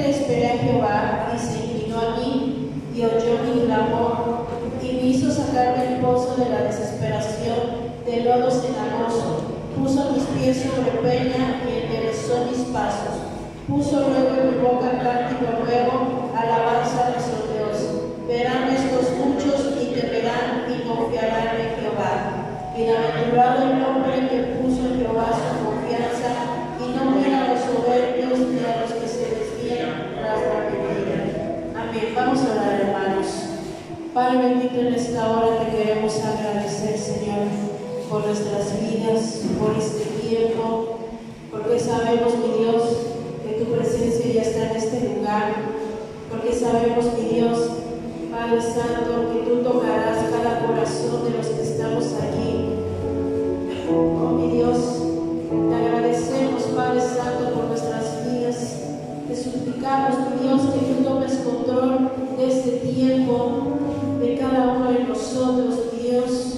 Ciertamente esperé a Jehová y se inclinó a mí y oyó mi clamor y me hizo sacar del pozo de la desesperación, de lodo cenagoso. Puso mis pies sobre peña y enderezó mis pasos. Puso luego en mi boca cántico nuevo, alabanza de su Dios. Verán estos muchos y temerán y confiarán en Jehová. Bienaventurado el hombre que puso en Jehová su confianza y no mira a los soberbios ni a los que se desvían tras la mentira. Amén. Vamos a orar, hermanos. Padre bendito, en esta hora te queremos agradecer, Señor, por nuestras vidas, por este tiempo, porque sabemos, mi Dios, que tu presencia ya está en este lugar, porque sabemos, mi Dios, Padre Santo, que tú tocarás cada corazón de los que estamos aquí. Oh, mi Dios, te agradecemos, Padre Santo, por nuestras vidas. Te suplicamos, mi Dios, que tú tomes control de este tiempo, de cada uno de nosotros, mi Dios.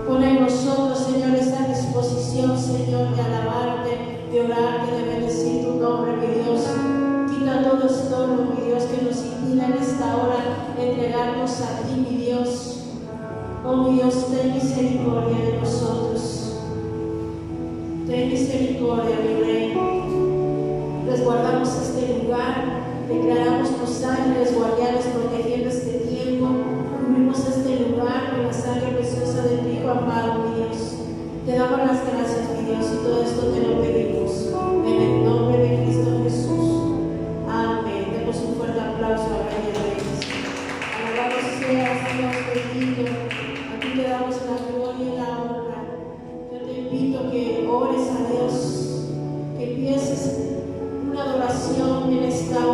Pon en nosotros, Señor, esa disposición, Señor, de alabarte, de orarte, de bendecir tu nombre, mi Dios. Quita todo estorbo, mi Dios, que nos impida en esta hora entregarnos a ti, mi Dios. Oh, mi Dios, ten misericordia de nosotros. Ten misericordia, mi Rey. Resguardamos este lugar, declaramos los ángeles guardianes protegiendo este tiempo. Cubrimos este lugar con la sangre preciosa de tu Hijo amado, mi Dios. Te damos las gracias, mi Dios, y todo esto te lo pedimos. En el nombre de Cristo Jesús. Amén. Demos un fuerte aplauso al Rey de Reyes. Alabado seas, Dios bendito. A ti te damos la gloria y la honra. Yo te invito que ores a Dios, que empieces una adoración en esta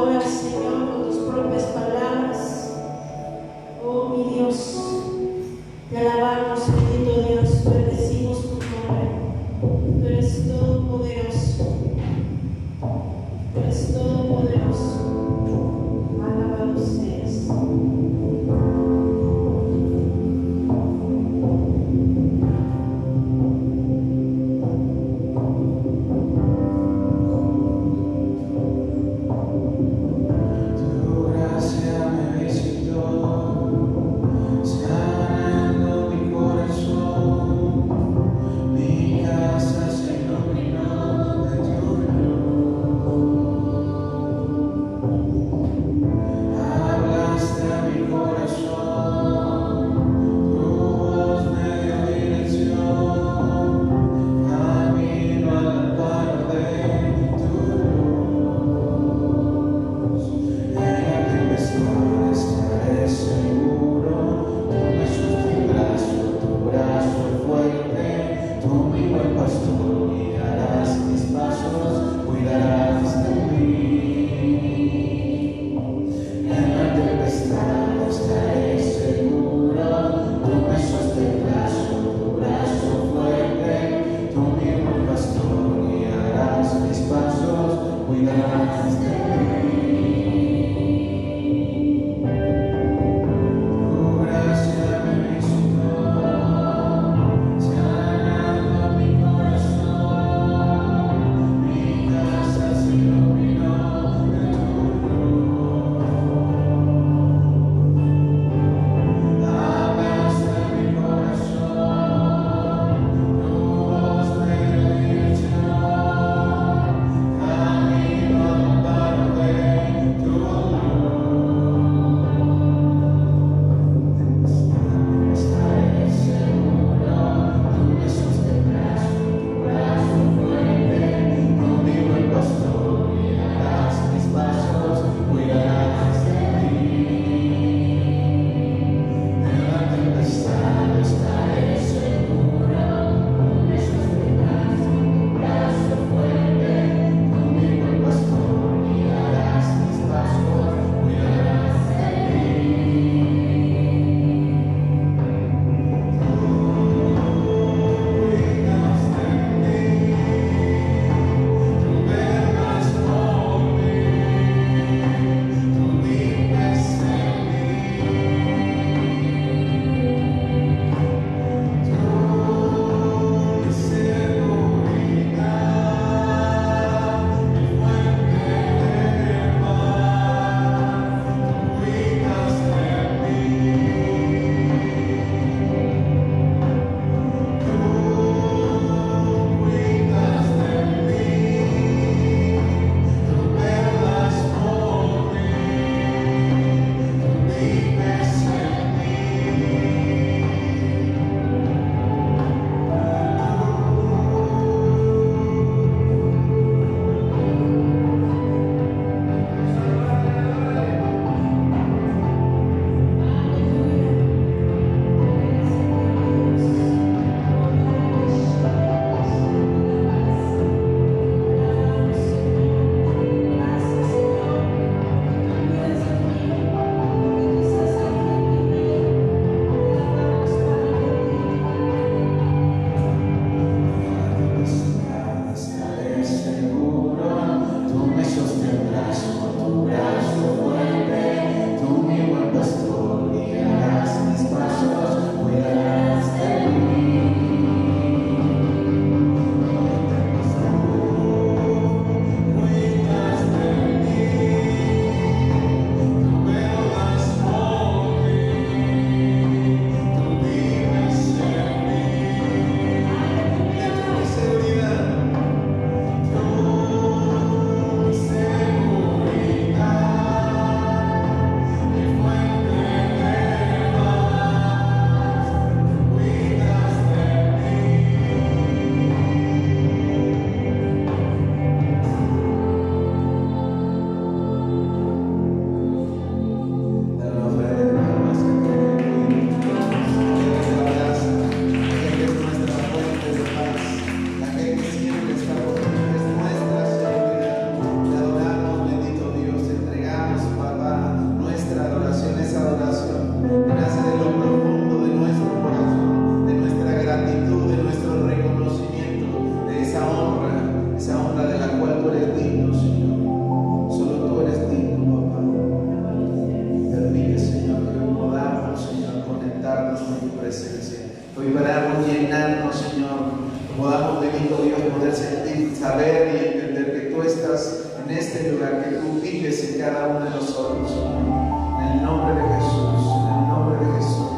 vibrarnos, llenarnos, Señor. Podamos, bendito Dios, poder sentir, saber y entender que tú estás en este lugar, que tú vives en cada uno de nosotros, Señor. En el nombre de Jesús, en el nombre de Jesús.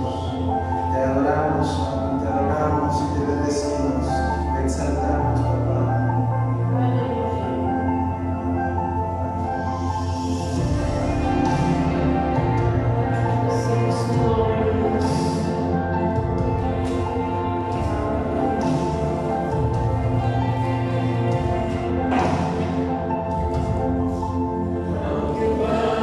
Te adoramos, Señor, te adoramos y te bendecimos, te exaltamos, papá. Aunque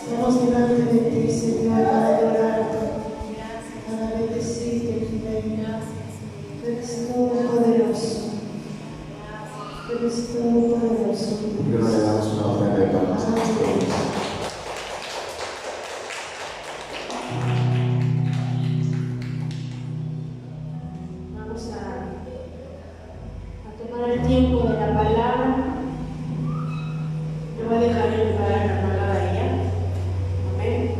Estamos delante de ti, Señor, para adorarte, para bendecirte, mi Rey. Eres todopoderoso. Eres todopoderoso. Primero le damos una ofrenda de palmas a nuestro Dios. Vamos a tomar el tiempo de la palabra. Le voy a dejar preparar la palabra a ella. Amén.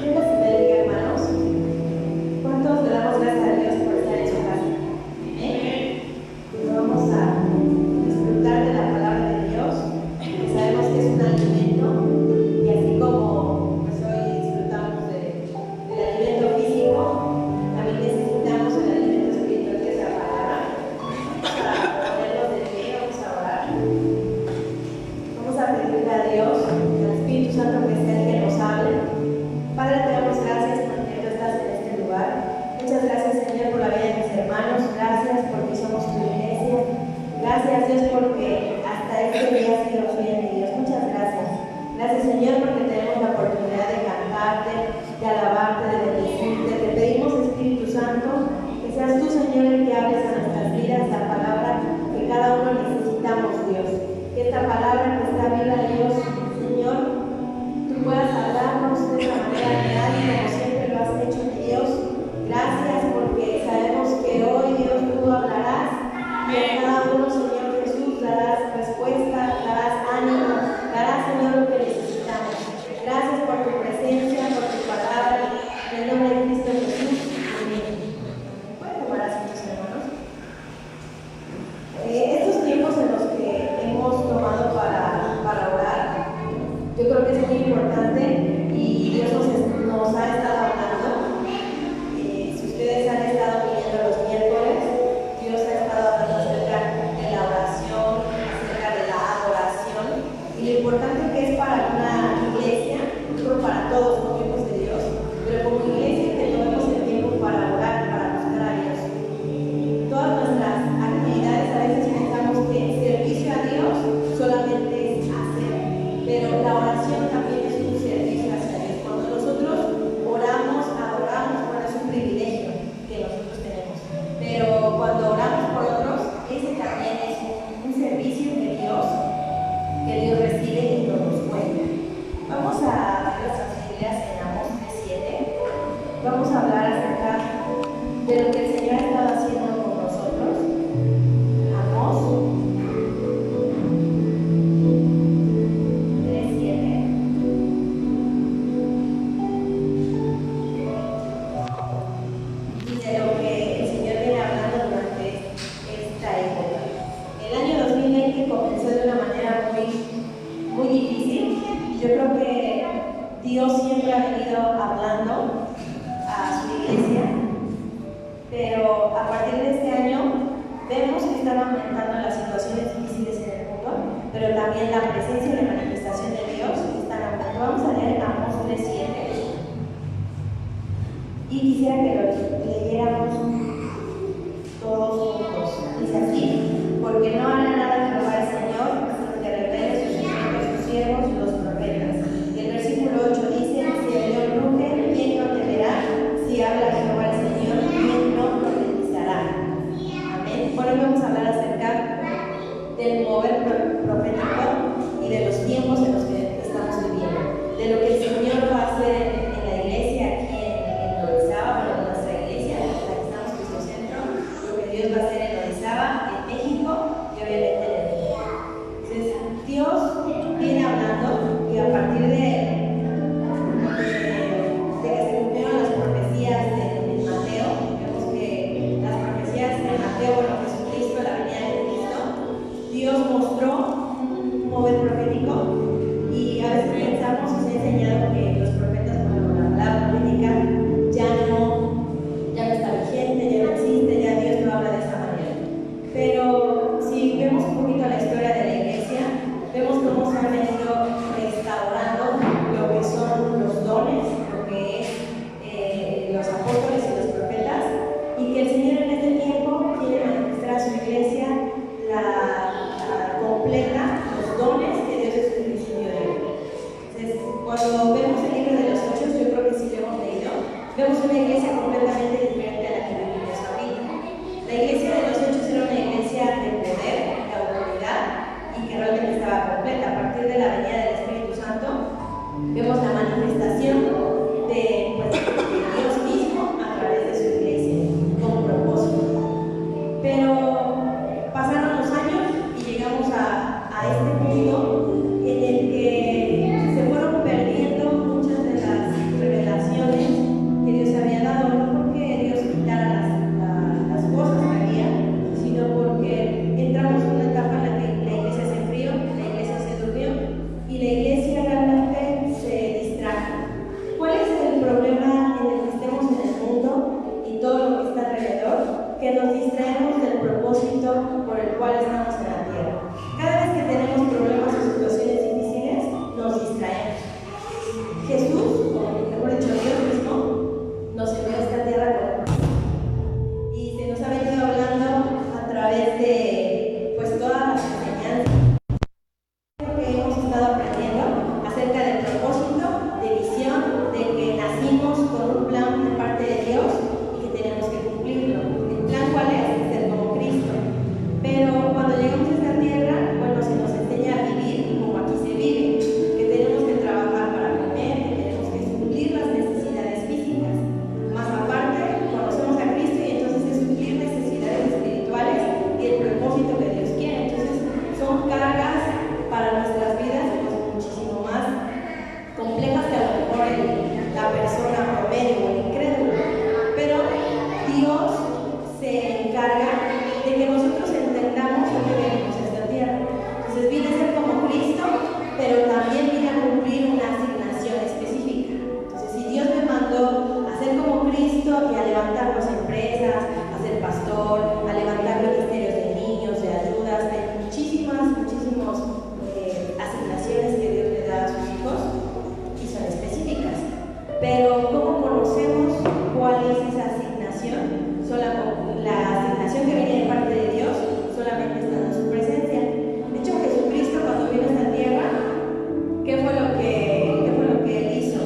Dios les bendiga, hermanos. ¿Cuántos le damos gracias a Dios por estar en su casa? Amén. Y vamos a disfrutar de la palabra de Dios, que sabemos que es un alimento, y así como pues hoy disfrutamos del alimento físico, también necesitamos el alimento espiritual, que es la palabra. Vamos a ponernos de pie, vamos a orar. Vamos a pedirle a Dios, al Espíritu Santo, que sea el que nos hable. Padre, te damos gracias porque tú estás en este lugar. Muchas gracias, Señor, por la vida de mis hermanos. Gracias porque somos tu iglesia. Gracias, Dios, porque hasta este día has sido fiel, mi Dios. Muchas gracias. Gracias, Señor, porque tenemos la oportunidad de cantarte, de alabarte, de bendecirte. Te pedimos, Espíritu Santo, que seas tú, Señor, el que hables a nuestras vidas la palabra que cada uno necesitamos, Dios. Que esta palabra que está viva, Dios, Señor, tú puedas hablarnos de esta manera real, como siempre lo has hecho, mi Dios. Gracias porque sabemos que hoy, Dios, tú hablarás y a cada uno, Señor Jesús, darás respuesta, darás ánimo, darás, Señor, lo que necesitamos. Gracias por tu presencia, por tu palabra, en el nombre de Cristo Jesús. Amén. ¿Pueden tomar asientos, hermanos? Estos tiempos en los que hemos tomado para orar, yo creo que es muy importante y Dios nos ha estado hablando. Si ustedes han estado viniendo los miércoles, Dios ha estado hablando acerca de la oración, acerca de la adoración y lo importante que es para una iglesia, no para todos los hijos de Dios, pero como iglesia que tomemos el tiempo para orar, para buscar a Dios. Todas nuestras actividades a veces pensamos que el servicio a Dios solamente es hacer, pero la oración también es un servicio hacia Dios. Cuando nosotros oramos, adoramos, bueno, es un privilegio que nosotros tenemos, pero cuando oramos por otros, ese también es un servicio que Dios recibe y no nos cuenta. Vamos a ver nuestras Biblias en Amós 3:7. Vamos a hablar acerca de lo que el Señor ha estado haciendo con nosotros. Amós 3:7. Y de lo que el Señor viene hablando durante esta época. El año 2020 comenzó de una manera muy difícil. Yo creo que Dios siempre ha venido hablando a su iglesia, pero a partir de este año vemos que están aumentando las situaciones difíciles en el mundo, pero también la presencia y la manifestación de Dios están aumentando. Vamos a leer Amós 3:7 y quisiera que lo leyéramos todos juntos. Dice así: porque no hará nada Jehová el Señor, sino que revele sus secretos a sus siervos los profetas. Y el versículo 8 dice: si el león ruge, ¿quién no temerá? Si habla Jehová el Señor, ¿quién no profetizará? Amén. Por hoy vamos a hablar acerca del mover profético y de los tiempos en los que estamos viviendo, de lo que el Señor va a hacer en la iglesia aquí en Orizaba, bueno, en nuestra iglesia, la que estamos en Cristo Centro, lo que Dios va a hacer en Orizaba, en México y obviamente vemos una iglesia completamente diferente a la que vivimos ahorita. La iglesia de los Hechos era una iglesia de poder, de autoridad, y que realmente estaba completa. A partir de la venida del Espíritu Santo, vemos la manifestación de Dios mismo a través de su iglesia, con propósito. Pero pasaron los años y llegamos a este punto en el que se fueron perdiendo muchas de las revelaciones que Dios había dado, no porque Dios quitara las cosas que había, sino porque entramos en una etapa en la que la iglesia se enfrió, la iglesia se durmió y la iglesia realmente se distrajo. ¿Cuál es el problema en el que estemos en el mundo y todo lo que está alrededor? Que nos distraemos del propósito por el cual estamos en la tierra. Cada vez que tenemos problemas o situaciones difíciles, nos distraemos. Jesús, o mejor dicho, Dios mismo, nos envió a esta tierra con y se nos ha venido hablando a través de todas las enseñanzas que hemos estado aprendiendo acerca del propósito, de visión, de que nacimos con un plan de parte de Dios y que tenemos que cumplirlo. ¿El plan cuál es? Ser como Cristo. Pero cuando llegamos a esta tierra, se nos enseña a vivir como aquí se vive, que tenemos que trabajar para comer, que tenemos que suplir las necesidades físicas. Más aparte, conocemos a Cristo y entonces es suplir necesidades espirituales y el propósito que Dios quiere. Entonces son cargas para nuestras vidas muchísimo más complejas que a lo mejor la persona promedio o el incrédulo. Pero Dios se encarga de que nosotros entendamos lo que venimos a esta tierra. Entonces viene a ser como Cristo, pero también viene a cumplir una asignación específica. Entonces si Dios me mandó a ser como Cristo y a levantar las empresas, a ser pastor, a levantar ministerios de niños, de ayudas, hay muchísimas asignaciones que Dios le da a sus hijos y son específicas. Pero ¿cómo conocemos cuál es esa asignación? La asignación que viene de parte de Dios solamente está en su presencia. De hecho, Jesucristo cuando vino a esta tierra, ¿qué fue lo que él hizo?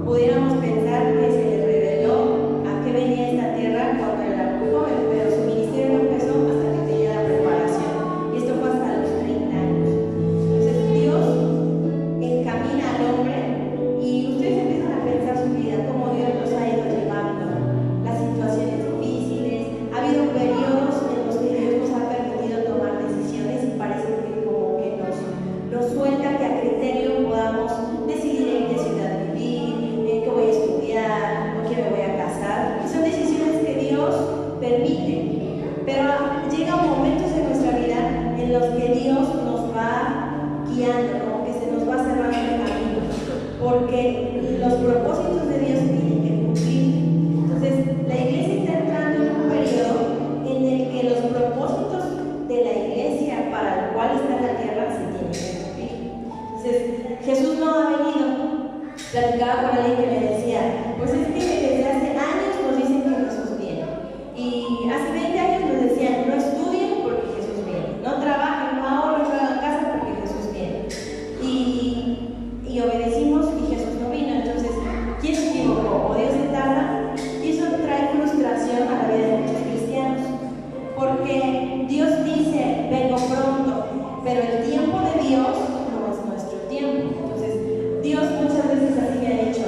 Pudiéramos pensar que se le reveló a qué venía esta tierra cuando era muy joven, pero su ministerio no empezó hasta que tenía la preparación. Y esto fue hasta los 30 años. Entonces Dios encamina al hombre y ustedes empiezan a pensar su vida, cómo Dios los ha ido llevando, las situaciones difíciles. Ha habido periodos en los que Dios nos ha permitido tomar decisiones y parece que como que nos suelta que a criterio podamos decidir en qué ciudad vivir, en qué voy a estudiar, con quién me voy a casar. Son decisiones que Dios permite, pero llegan momentos en nuestra vida en los que Dios nos va guiando, como que se nos va cerrando el camino, porque los propósitos de Dios tienen que cumplir. Entonces la iglesia está entrando en un periodo en el que los propósitos de la iglesia para el cual está en la tierra se tienen que cumplir. Entonces Jesús no ha venido. Platicaba con alguien que me decía, pues es que desde hace años nos dicen que Jesús viene, y hace 20 años nos decían no estudien porque Jesús viene, no trabajen, no ahorren, no hagan casa porque Jesús viene, y obedecimos y Jesús no vino. Entonces ¿quién se equivocó? ¿O Dios se tarda? Y eso trae frustración a la vida de muchos cristianos, porque Dios dice vengo pronto, pero el tiempo de Dios no es nuestro tiempo. Entonces Dios muchas veces así me ha dicho,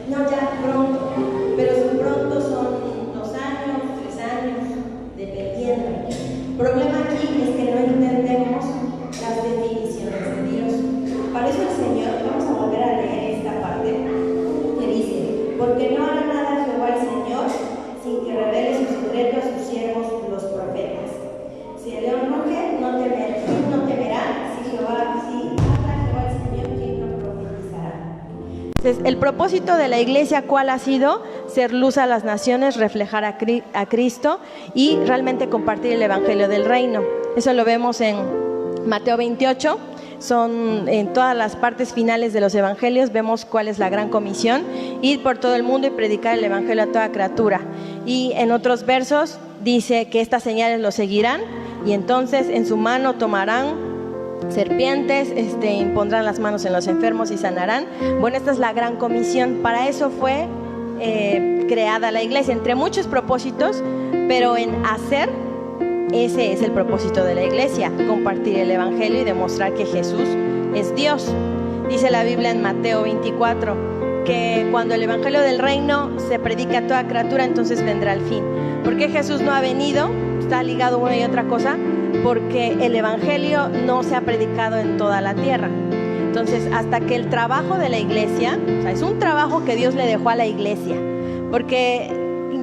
no, ya pronto, pero su pronto son 2 años, 3 años, dependiendo. El problema aquí es que no entendemos las definiciones de Dios. Para eso el Señor, vamos a volver a leer esta parte que dice, porque no hará nada Jehová el Señor sin que revele su secreto a sus siervos los profetas. Si el león ruge, no temerá, si habla Jehová el Señor, ¿quién no profetizará? Entonces, el propósito de la iglesia, ¿cuál ha sido? Ser luz a las naciones, reflejar a Cristo y realmente compartir el evangelio del reino. Eso lo vemos en Mateo 28. Son en todas las partes finales de los evangelios, vemos cuál es la gran comisión: ir por todo el mundo y predicar el evangelio a toda criatura. Y en otros versos dice que estas señales lo seguirán, y entonces en su mano tomarán serpientes, impondrán las manos en los enfermos y sanarán. Bueno, esta es la gran comisión. Para eso fue creada la iglesia, entre muchos propósitos, pero en hacer, ese es el propósito de la iglesia, compartir el evangelio y demostrar que Jesús es Dios. Dice la Biblia en Mateo 24 que cuando el evangelio del reino se predica a toda criatura, entonces vendrá el fin. ¿Por qué Jesús no ha venido? Está ligado una y otra cosa, porque el evangelio no se ha predicado en toda la tierra. Entonces, hasta que el trabajo de la iglesia, o sea, es un trabajo que Dios le dejó a la iglesia, porque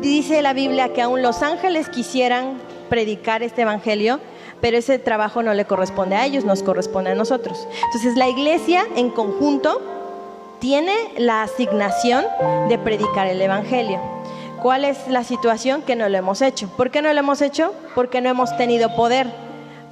dice la Biblia que aún los ángeles quisieran predicar este evangelio, pero ese trabajo no le corresponde a ellos, nos corresponde a nosotros. Entonces, la iglesia en conjunto tiene la asignación de predicar el evangelio. ¿Cuál es la situación? Que no lo hemos hecho. ¿Por qué no lo hemos hecho? Porque no hemos tenido poder.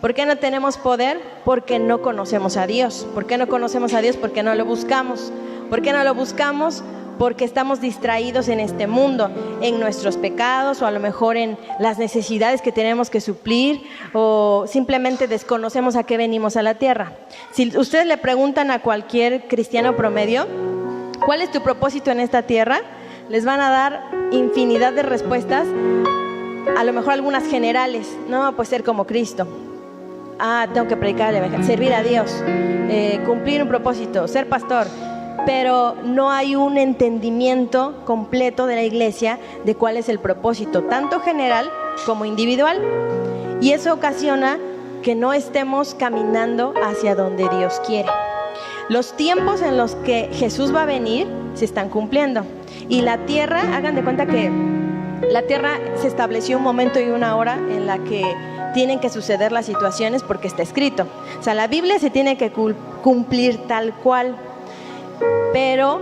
¿Por qué no tenemos poder? Porque no conocemos a Dios. ¿Por qué no conocemos a Dios? Porque no lo buscamos. ¿Por qué no lo buscamos? Porque estamos distraídos en este mundo, en nuestros pecados, o a lo mejor en las necesidades que tenemos que suplir, o simplemente desconocemos a qué venimos a la tierra. Si ustedes le preguntan a cualquier cristiano promedio, ¿cuál es tu propósito en esta tierra?, les van a dar infinidad de respuestas, a lo mejor algunas generales. No, pues ser como Cristo. Tengo que predicar el evangelio, servir a Dios, cumplir un propósito, ser pastor. Pero no hay un entendimiento completo de la iglesia de cuál es el propósito, tanto general como individual. Y eso ocasiona que no estemos caminando hacia donde Dios quiere. Los tiempos en los que Jesús va a venir se están cumpliendo. Y la tierra, hagan de cuenta que la tierra se estableció un momento y una hora en la que tienen que suceder las situaciones porque está escrito. O sea, la Biblia se tiene que cumplir tal cual. Pero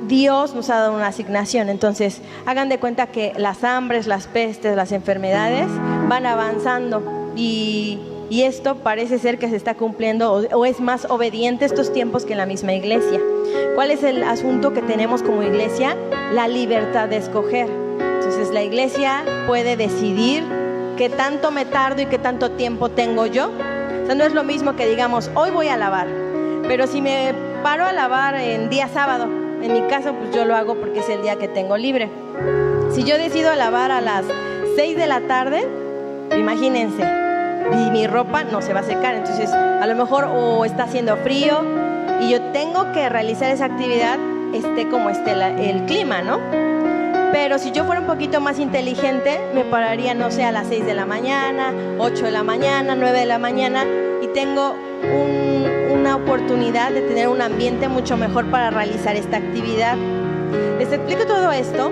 Dios nos ha dado una asignación. Entonces, hagan de cuenta que las hambres, las pestes, las enfermedades van avanzando y esto parece ser que se está cumpliendo o es más obediente estos tiempos que la misma iglesia. ¿Cuál es el asunto que tenemos como iglesia? La libertad de escoger. Entonces, la iglesia puede decidir qué tanto me tardo y qué tanto tiempo tengo yo. O sea, no es lo mismo que digamos, hoy voy a lavar, pero si me paro a lavar en día sábado, en mi caso, pues yo lo hago porque es el día que tengo libre. Si yo decido lavar a las 6 de la tarde, imagínense, y mi ropa no se va a secar. Entonces, a lo mejor o está haciendo frío y yo tengo que realizar esa actividad, esté como esté el clima, ¿no? Pero si yo fuera un poquito más inteligente, me pararía, no sé, a las 6 de la mañana, 8 de la mañana, 9 de la mañana, y tengo una oportunidad de tener un ambiente mucho mejor para realizar esta actividad. Les explico todo esto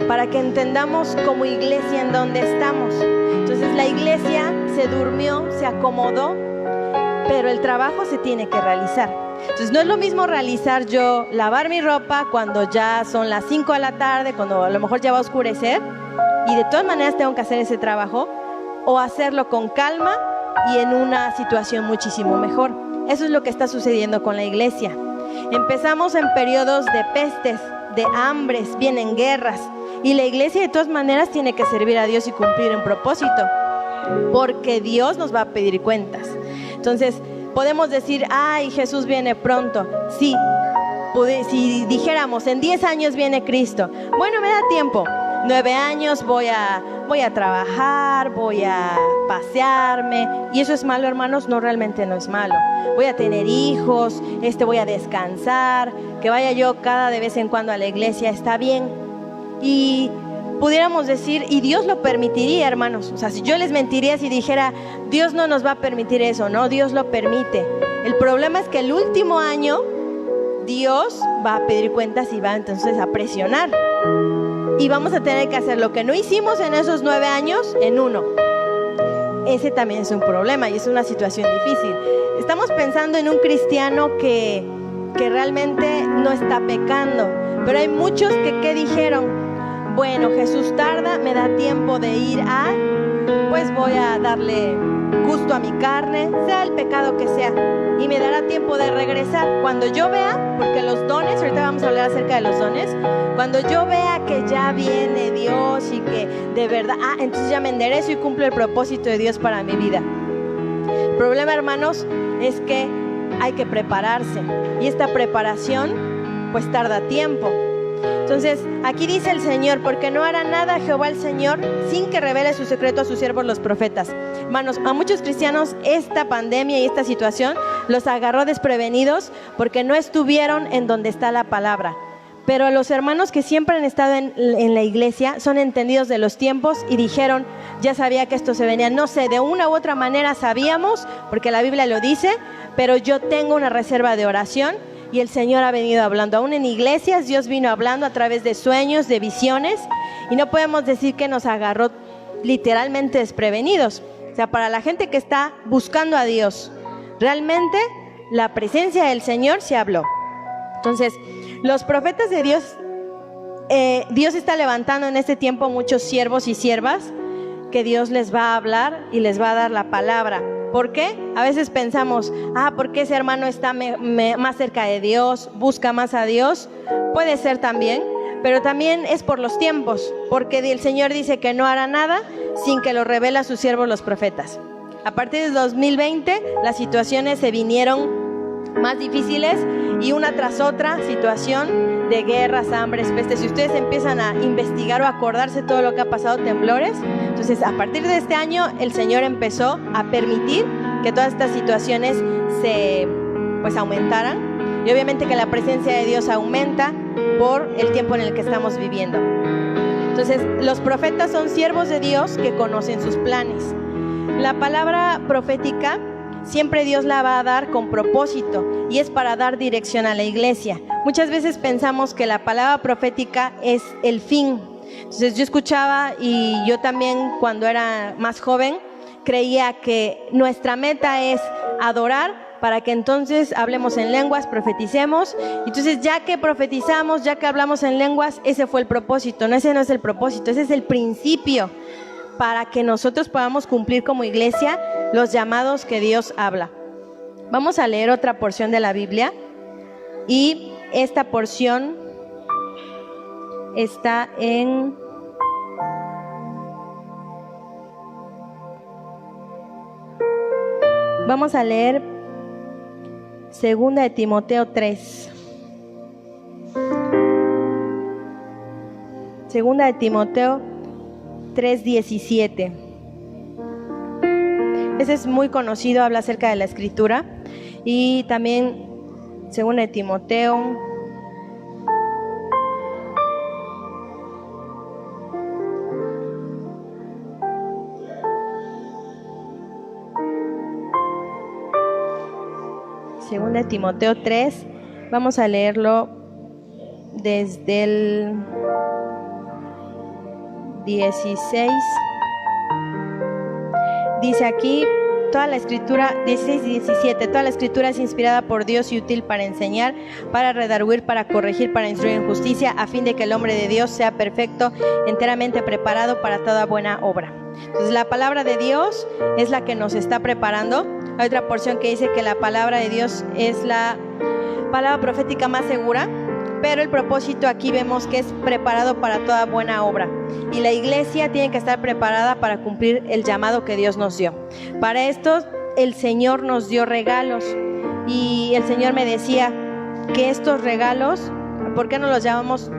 para que entendamos como iglesia en dónde estamos. Entonces, la iglesia se durmió, se acomodó, pero el trabajo se tiene que realizar. Entonces, no es lo mismo realizar yo, lavar mi ropa cuando ya son las 5 de la tarde, cuando a lo mejor ya va a oscurecer, y de todas maneras tengo que hacer ese trabajo, o hacerlo con calma y en una situación muchísimo mejor. Eso es lo que está sucediendo con la iglesia. Empezamos en periodos de pestes, de hambres, vienen guerras, y la iglesia de todas maneras tiene que servir a Dios y cumplir un propósito, porque Dios nos va a pedir cuentas. Entonces, podemos decir, ay, Jesús viene pronto. Sí, si dijéramos, en 10 años viene Cristo. Bueno, me da tiempo. 9 años voy a trabajar, voy a pasearme. ¿Y eso es malo, hermanos? No, realmente no es malo. Voy a tener hijos, voy a descansar, que vaya yo cada de vez en cuando a la iglesia, está bien. Y pudiéramos decir, y Dios lo permitiría, hermanos. O sea, si yo les mentiría si dijera, Dios no nos va a permitir eso. No, Dios lo permite. El problema es que el último año Dios va a pedir cuentas y va entonces a presionar. Y vamos a tener que hacer lo que no hicimos en esos 9 años en 1. Ese también es un problema y es una situación difícil. Estamos pensando en un cristiano que realmente no está pecando. Pero hay muchos que, ¿qué dijeron? Bueno, Jesús tarda, me da tiempo de ir pues voy a darle gusto a mi carne, sea el pecado que sea, y me dará tiempo de regresar. Cuando yo vea, porque los dones, ahorita vamos a hablar acerca de los dones, cuando yo vea que ya viene Dios y que de verdad, entonces ya me enderezo y cumplo el propósito de Dios para mi vida. El problema, hermanos, es que hay que prepararse, y esta preparación pues tarda tiempo. Entonces, aquí dice el Señor, porque no hará nada Jehová el Señor sin que revele su secreto a sus siervos los profetas. Hermanos, a muchos cristianos esta pandemia y esta situación los agarró desprevenidos porque no estuvieron en donde está la palabra. Pero los hermanos que siempre han estado en la iglesia son entendidos de los tiempos y dijeron, ya sabía que esto se venía. No sé, de una u otra manera sabíamos, porque la Biblia lo dice, pero yo tengo una reserva de oración. Y el Señor ha venido hablando, aún en iglesias, Dios vino hablando a través de sueños, de visiones, y no podemos decir que nos agarró literalmente desprevenidos. O sea, para la gente que está buscando a Dios, realmente la presencia del Señor se habló. Entonces, los profetas de Dios, Dios está levantando en este tiempo muchos siervos y siervas que Dios les va a hablar y les va a dar la palabra. ¿Por qué? A veces pensamos, porque ese hermano está más cerca de Dios, busca más a Dios. Puede ser también, pero también es por los tiempos, porque el Señor dice que no hará nada sin que lo revele a sus siervos los profetas. A partir del 2020, las situaciones se vinieron más difíciles y una tras otra situación de guerras, hambres, pestes. Si ustedes empiezan a investigar o a acordarse todo lo que ha pasado, temblores, entonces a partir de este año el Señor empezó a permitir que todas estas situaciones se aumentaran, y obviamente que la presencia de Dios aumenta por el tiempo en el que estamos viviendo. Entonces los profetas son siervos de Dios que conocen sus planes. La palabra profética siempre Dios la va a dar con propósito y es para dar dirección a la iglesia. Muchas veces pensamos que la palabra profética es el fin. Entonces yo escuchaba, y yo también cuando era más joven creía que nuestra meta es adorar para que entonces hablemos en lenguas, profeticemos. Entonces ya que profetizamos, ya que hablamos en lenguas, ese fue el propósito. No, ese no es el propósito, ese es el principio para que nosotros podamos cumplir como iglesia los llamados que Dios habla. Vamos a leer otra porción de la Biblia, y esta porción está en vamos a leer 2 de Timoteo 3. 2 de Timoteo 3:17. Ese es muy conocido, habla acerca de la escritura. Y también 2 de Timoteo 2 de Timoteo 3, vamos a leerlo desde el 16. Dice aquí, toda la escritura, 16 y 17, toda la escritura es inspirada por Dios y útil para enseñar, para redarguir, para corregir, para instruir en justicia, a fin de que el hombre de Dios sea perfecto, enteramente preparado para toda buena obra. Entonces la palabra de Dios es la que nos está preparando. Hay otra porción que dice que la palabra de Dios es la palabra profética más segura, pero el propósito aquí vemos que es preparado para toda buena obra. Y la iglesia tiene que estar preparada para cumplir el llamado que Dios nos dio. Para esto el Señor nos dio regalos, y el Señor me decía que estos regalos, ¿por qué no los llamamos?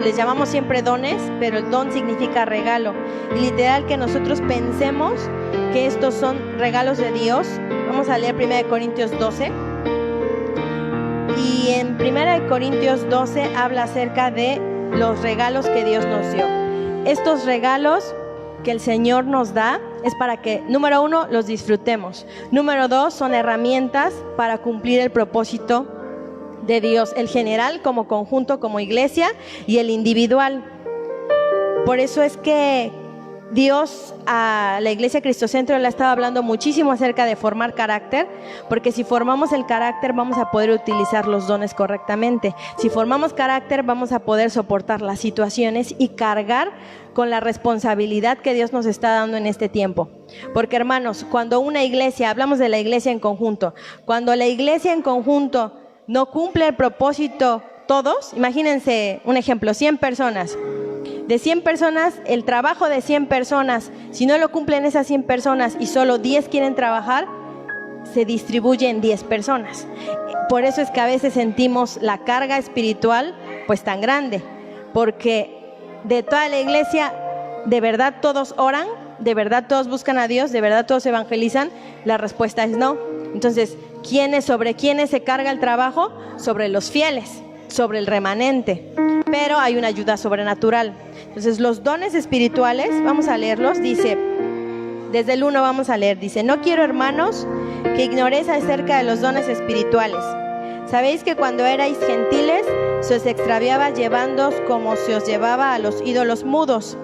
Les llamamos siempre dones, pero el don significa regalo. Y literal que nosotros pensemos que estos son regalos de Dios. Vamos a leer 1 Corintios 12. Y en 1 Corintios 12 habla acerca de los regalos que Dios nos dio. Estos regalos que el Señor nos da es para que, número 1, los disfrutemos. Número 2, son herramientas para cumplir el propósito de Dios, el general como conjunto, como iglesia, y el individual. Por eso es que Dios a la iglesia Cristocentro le ha estado hablando muchísimo acerca de formar carácter, porque si formamos el carácter vamos a poder utilizar los dones correctamente. Si formamos carácter vamos a poder soportar las situaciones y cargar con la responsabilidad que Dios nos está dando en este tiempo. Porque hermanos, cuando una iglesia, hablamos de la iglesia en conjunto, cuando la iglesia en conjunto no cumple el propósito todos, imagínense un ejemplo, 100 personas. De 100 personas, el trabajo de 100 personas, si no lo cumplen esas 100 personas y solo 10 quieren trabajar, se distribuye en 10 personas. Por eso es que a veces sentimos la carga espiritual pues tan grande, porque de toda la iglesia, ¿de verdad todos oran? ¿De verdad todos buscan a Dios? ¿De verdad todos evangelizan? La respuesta es no. Entonces, ¿sobre quiénes se carga el trabajo? Sobre los fieles, sobre el remanente. Pero hay una ayuda sobrenatural. Entonces, los dones espirituales, vamos a leerlos, dice, desde el 1 vamos a leer, dice: no quiero, hermanos, que ignoréis acerca de los dones espirituales. Sabéis que cuando erais gentiles, se os extraviaba llevándoos como se os llevaba a los ídolos mudos.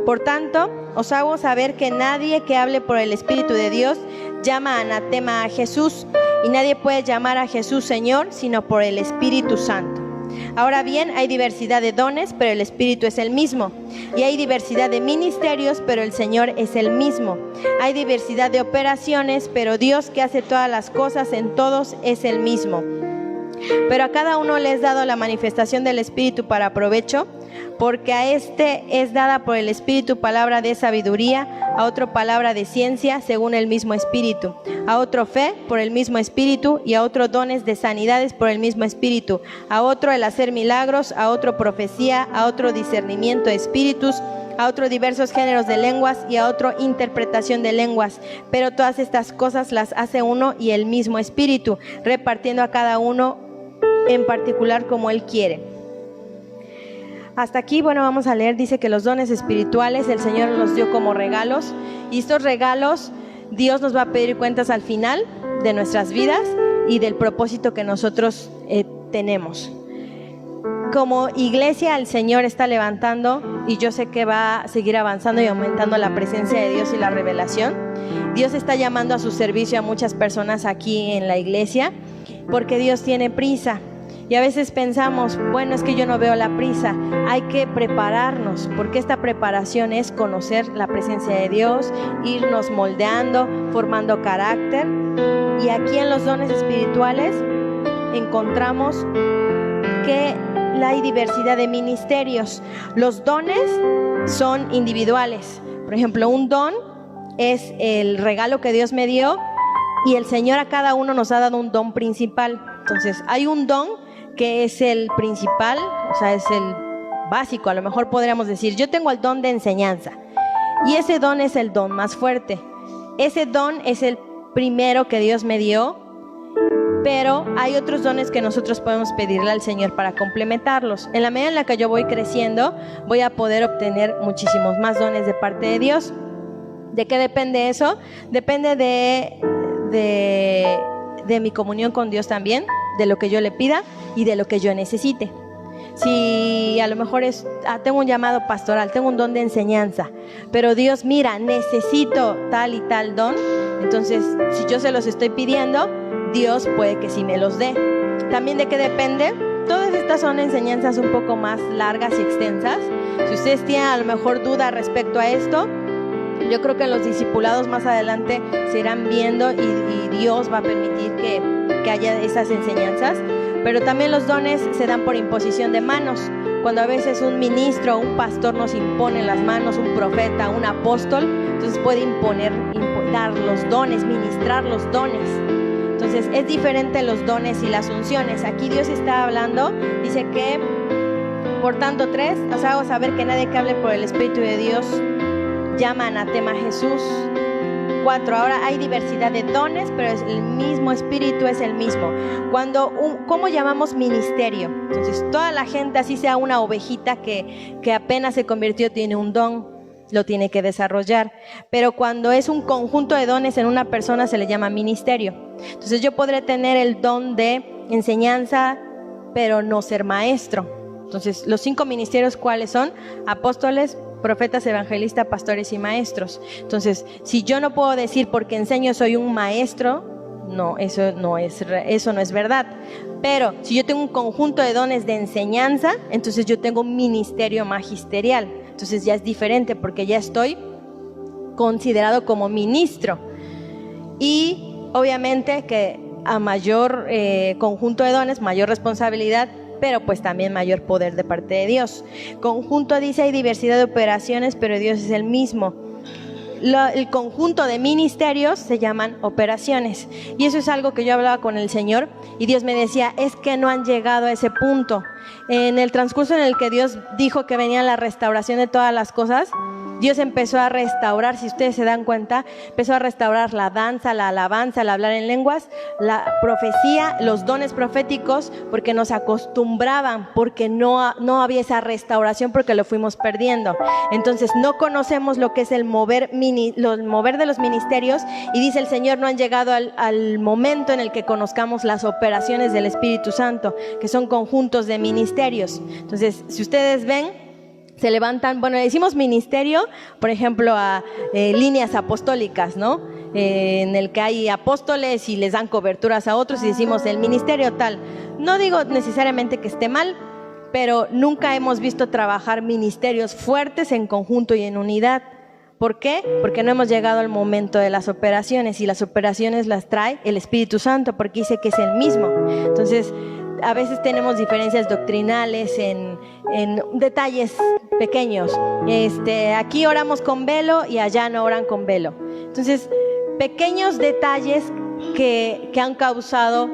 Por tanto, os hago saber que nadie que hable por el Espíritu de Dios llama anatema a Jesús, y nadie puede llamar a Jesús Señor sino por el Espíritu Santo. Ahora bien, hay diversidad de dones, pero el Espíritu es el mismo. Y hay diversidad de ministerios, pero el Señor es el mismo. Hay diversidad de operaciones, pero Dios, que hace todas las cosas en todos, es el mismo. Pero a cada uno le es dado la manifestación del Espíritu para provecho, porque a este es dada por el Espíritu palabra de sabiduría, a otro palabra de ciencia según el mismo Espíritu, a otro fe por el mismo Espíritu, y a otro dones de sanidades por el mismo Espíritu, a otro el hacer milagros, a otro profecía, a otro discernimiento de espíritus, a otro diversos géneros de lenguas, y a otro interpretación de lenguas. Pero todas estas cosas las hace uno y el mismo Espíritu, repartiendo a cada uno en particular como Él quiere. Hasta aquí, bueno, vamos a leer. Dice que los dones espirituales el Señor los dio como regalos, y estos regalos Dios nos va a pedir cuentas al final de nuestras vidas y del propósito que nosotros tenemos. Como iglesia, el Señor está levantando, y yo sé que va a seguir avanzando y aumentando la presencia de Dios y la revelación. Dios está llamando a su servicio a muchas personas aquí en la iglesia, porque Dios tiene prisa. Y a veces pensamos, bueno, es que yo no veo la prisa. Hay que prepararnos, porque esta preparación es conocer la presencia de Dios, irnos moldeando, formando carácter. Y aquí en los dones espirituales encontramos que hay diversidad de ministerios. Los dones son individuales. Por ejemplo, un don es el regalo que Dios me dio, y el Señor a cada uno nos ha dado un don principal. Entonces, hay un don que es el principal, o sea, es el básico. A lo mejor podríamos decir, yo tengo el don de enseñanza, y ese don es el don más fuerte. Ese don es el primero que Dios me dio, pero hay otros dones que nosotros podemos pedirle al Señor para complementarlos. En la medida en la que yo voy creciendo, voy a poder obtener muchísimos más dones de parte de Dios. ¿De qué depende eso? Depende de mi comunión con Dios también, de lo que yo le pida y de lo que yo necesite. Si a lo mejor tengo un llamado pastoral, tengo un don de enseñanza, pero Dios, mira, necesito tal y tal don, entonces si yo se los estoy pidiendo, Dios puede que sí me los dé. ¿También de qué depende? Todas estas son enseñanzas un poco más largas y extensas. Si ustedes tienen a lo mejor duda respecto a esto, yo creo que en los discipulados más adelante se irán viendo, y Dios va a permitir que haya esas enseñanzas. Pero también los dones se dan por imposición de manos. Cuando a veces un ministro o un pastor nos impone las manos, un profeta, un apóstol, entonces puede dar los dones, ministrar los dones. Entonces es diferente los dones y las unciones. Aquí Dios está hablando, dice que, por tanto, 3, os hago saber que nadie que hable por el Espíritu de Dios llama anatema a Jesús. 4, ahora hay diversidad de dones, pero es el mismo Espíritu, es el mismo. ¿Cómo llamamos ministerio? Entonces toda la gente, así sea una ovejita que apenas se convirtió, tiene un don, lo tiene que desarrollar. Pero cuando es un conjunto de dones en una persona, se le llama ministerio. Entonces yo podré tener el don de enseñanza, pero no ser maestro. Entonces los 5 ministerios, ¿cuáles son? Apóstoles, profetas, evangelistas, pastores y maestros. Entonces, si yo no puedo decir porque enseño soy un maestro, no, eso no es verdad. Pero si yo tengo un conjunto de dones de enseñanza, entonces yo tengo un ministerio magisterial. Entonces ya es diferente, porque ya estoy considerado como ministro. Y obviamente que a mayor conjunto de dones, mayor responsabilidad, pero pues también mayor poder de parte de Dios. Conjunto dice, hay diversidad de operaciones, pero Dios es el mismo. el conjunto de ministerios se llaman operaciones. Y eso es algo que yo hablaba con el Señor y Dios me decía, es que no han llegado a ese punto. En el transcurso en el que Dios dijo que venía la restauración de todas las cosas, Dios empezó a restaurar, si ustedes se dan cuenta, empezó a restaurar la danza, la alabanza, el hablar en lenguas, la profecía, los dones proféticos, porque nos acostumbraban, porque no había esa restauración, porque lo fuimos perdiendo. Entonces no conocemos lo que es el mover de los ministerios, y dice el Señor, no han llegado al momento en el que conozcamos las operaciones del Espíritu Santo, que son conjuntos de ministerios. Entonces, si ustedes ven, se levantan, bueno, le decimos ministerio, por ejemplo, a líneas apostólicas, ¿no? En el que hay apóstoles y les dan coberturas a otros y decimos el ministerio tal. No digo necesariamente que esté mal, pero nunca hemos visto trabajar ministerios fuertes en conjunto y en unidad. ¿Por qué? Porque no hemos llegado al momento de las operaciones, y las operaciones las trae el Espíritu Santo, porque dice que es el mismo. Entonces, a veces tenemos diferencias doctrinales en detalles pequeños. Aquí oramos con velo y allá no oran con velo. Entonces, pequeños detalles que han causado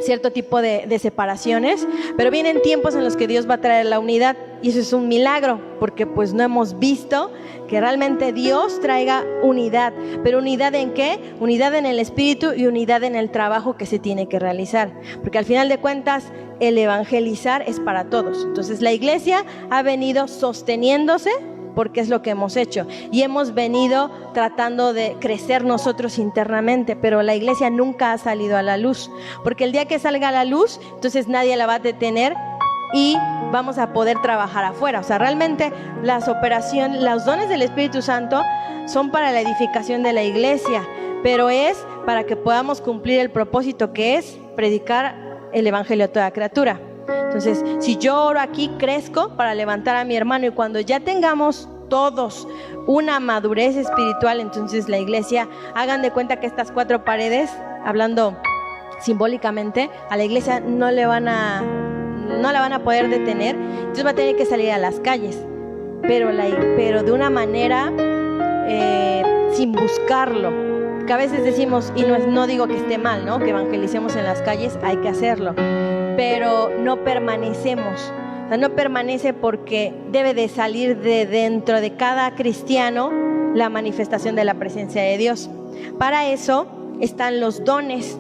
cierto tipo de separaciones, pero vienen tiempos en los que Dios va a traer la unidad, y eso es un milagro, porque pues no hemos visto que realmente Dios traiga unidad. ¿Pero unidad en qué? Unidad en el espíritu y unidad en el trabajo que se tiene que realizar, porque al final de cuentas el evangelizar es para todos. Entonces la iglesia ha venido sosteniéndose porque es lo que hemos hecho, y hemos venido tratando de crecer nosotros internamente, pero la iglesia nunca ha salido a la luz, porque el día que salga a la luz, entonces nadie la va a detener y vamos a poder trabajar afuera. O sea, realmente las operaciones, los dones del Espíritu Santo son para la edificación de la iglesia, pero es para que podamos cumplir el propósito, que es predicar el evangelio a toda criatura. Entonces, si yo oro aquí, crezco para levantar a mi hermano, y cuando ya tengamos todos una madurez espiritual, entonces la iglesia, hagan de cuenta que estas 4 paredes, hablando simbólicamente, a la iglesia no la van a poder detener, entonces va a tener que salir a las calles, pero de una manera sin buscarlo, que a veces decimos, y no digo que esté mal, ¿no?, que evangelicemos en las calles, hay que hacerlo, pero no permanecemos. O sea, no permanece, porque debe de salir de dentro de cada cristiano la manifestación de la presencia de Dios. Para eso están los dones,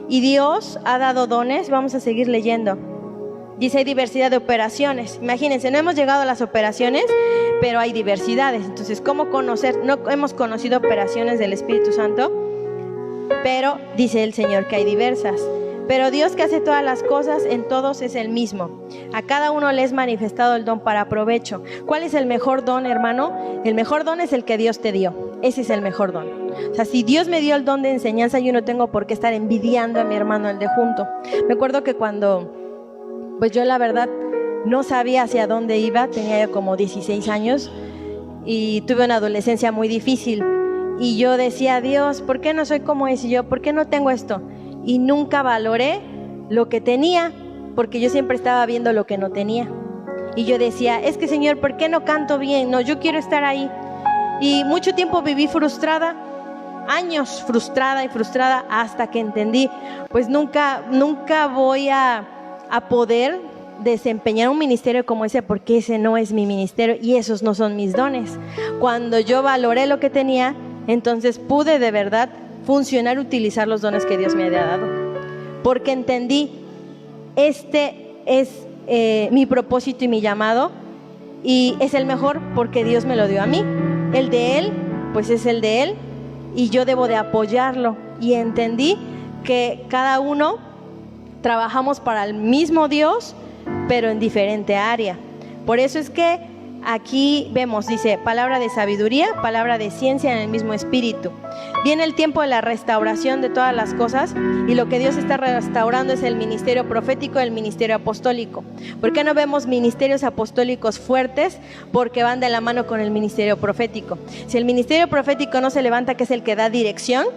y Dios ha dado dones. Vamos a seguir leyendo. Dice, hay diversidad de operaciones. Imagínense, no hemos llegado a las operaciones, pero hay diversidades. Entonces, ¿cómo conocer? No hemos conocido operaciones del Espíritu Santo, pero dice el Señor que hay diversas. Pero Dios, que hace todas las cosas en todos, es el mismo. A cada uno le es manifestado el don para provecho. ¿Cuál es el mejor don, hermano? El mejor don es el que Dios te dio. Ese es el mejor don. O sea, si Dios me dio el don de enseñanza, yo no tengo por qué estar envidiando a mi hermano el de junto. Me acuerdo que cuando, pues yo la verdad no sabía hacia dónde iba, tenía como 16 años y tuve una adolescencia muy difícil. Y yo decía, Dios, ¿por qué no soy como ese? Y yo, ¿por qué no tengo esto? Y nunca valoré lo que tenía, porque yo siempre estaba viendo lo que no tenía. Y yo decía, es que Señor, ¿por qué no canto bien? No, yo quiero estar ahí. Y mucho tiempo viví frustrada, años frustrada, hasta que entendí, pues nunca voy a poder desempeñar un ministerio como ese, porque ese no es mi ministerio y esos no son mis dones. Cuando yo valoré lo que tenía, entonces pude de verdad funcionar, utilizar los dones que Dios me había dado, porque entendí, este es mi propósito y mi llamado, y es el mejor porque Dios me lo dio a mí. El de Él, pues es el de Él, y yo debo de apoyarlo. Y entendí que cada uno trabajamos para el mismo Dios, pero en diferente área. Por eso es que aquí vemos, dice, palabra de sabiduría, palabra de ciencia en el mismo espíritu. Viene el tiempo de la restauración de todas las cosas, y lo que Dios está restaurando es el ministerio profético y el ministerio apostólico. ¿Por qué no vemos ministerios apostólicos fuertes? Porque van de la mano con el ministerio profético. Si el ministerio profético no se levanta, que es el que da dirección,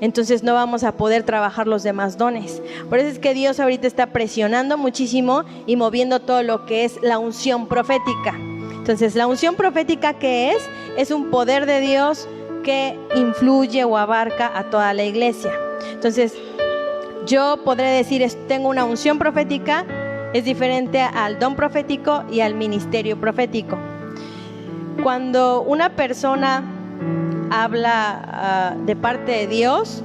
entonces no vamos a poder trabajar los demás dones. Por eso es que Dios ahorita está presionando muchísimo y moviendo todo lo que es la unción profética. Entonces, la unción profética, ¿qué es? Es un poder de Dios que influye o abarca a toda la iglesia. Entonces, yo podré decir, tengo una unción profética, es diferente al don profético y al ministerio profético. Cuando una persona habla de parte de Dios,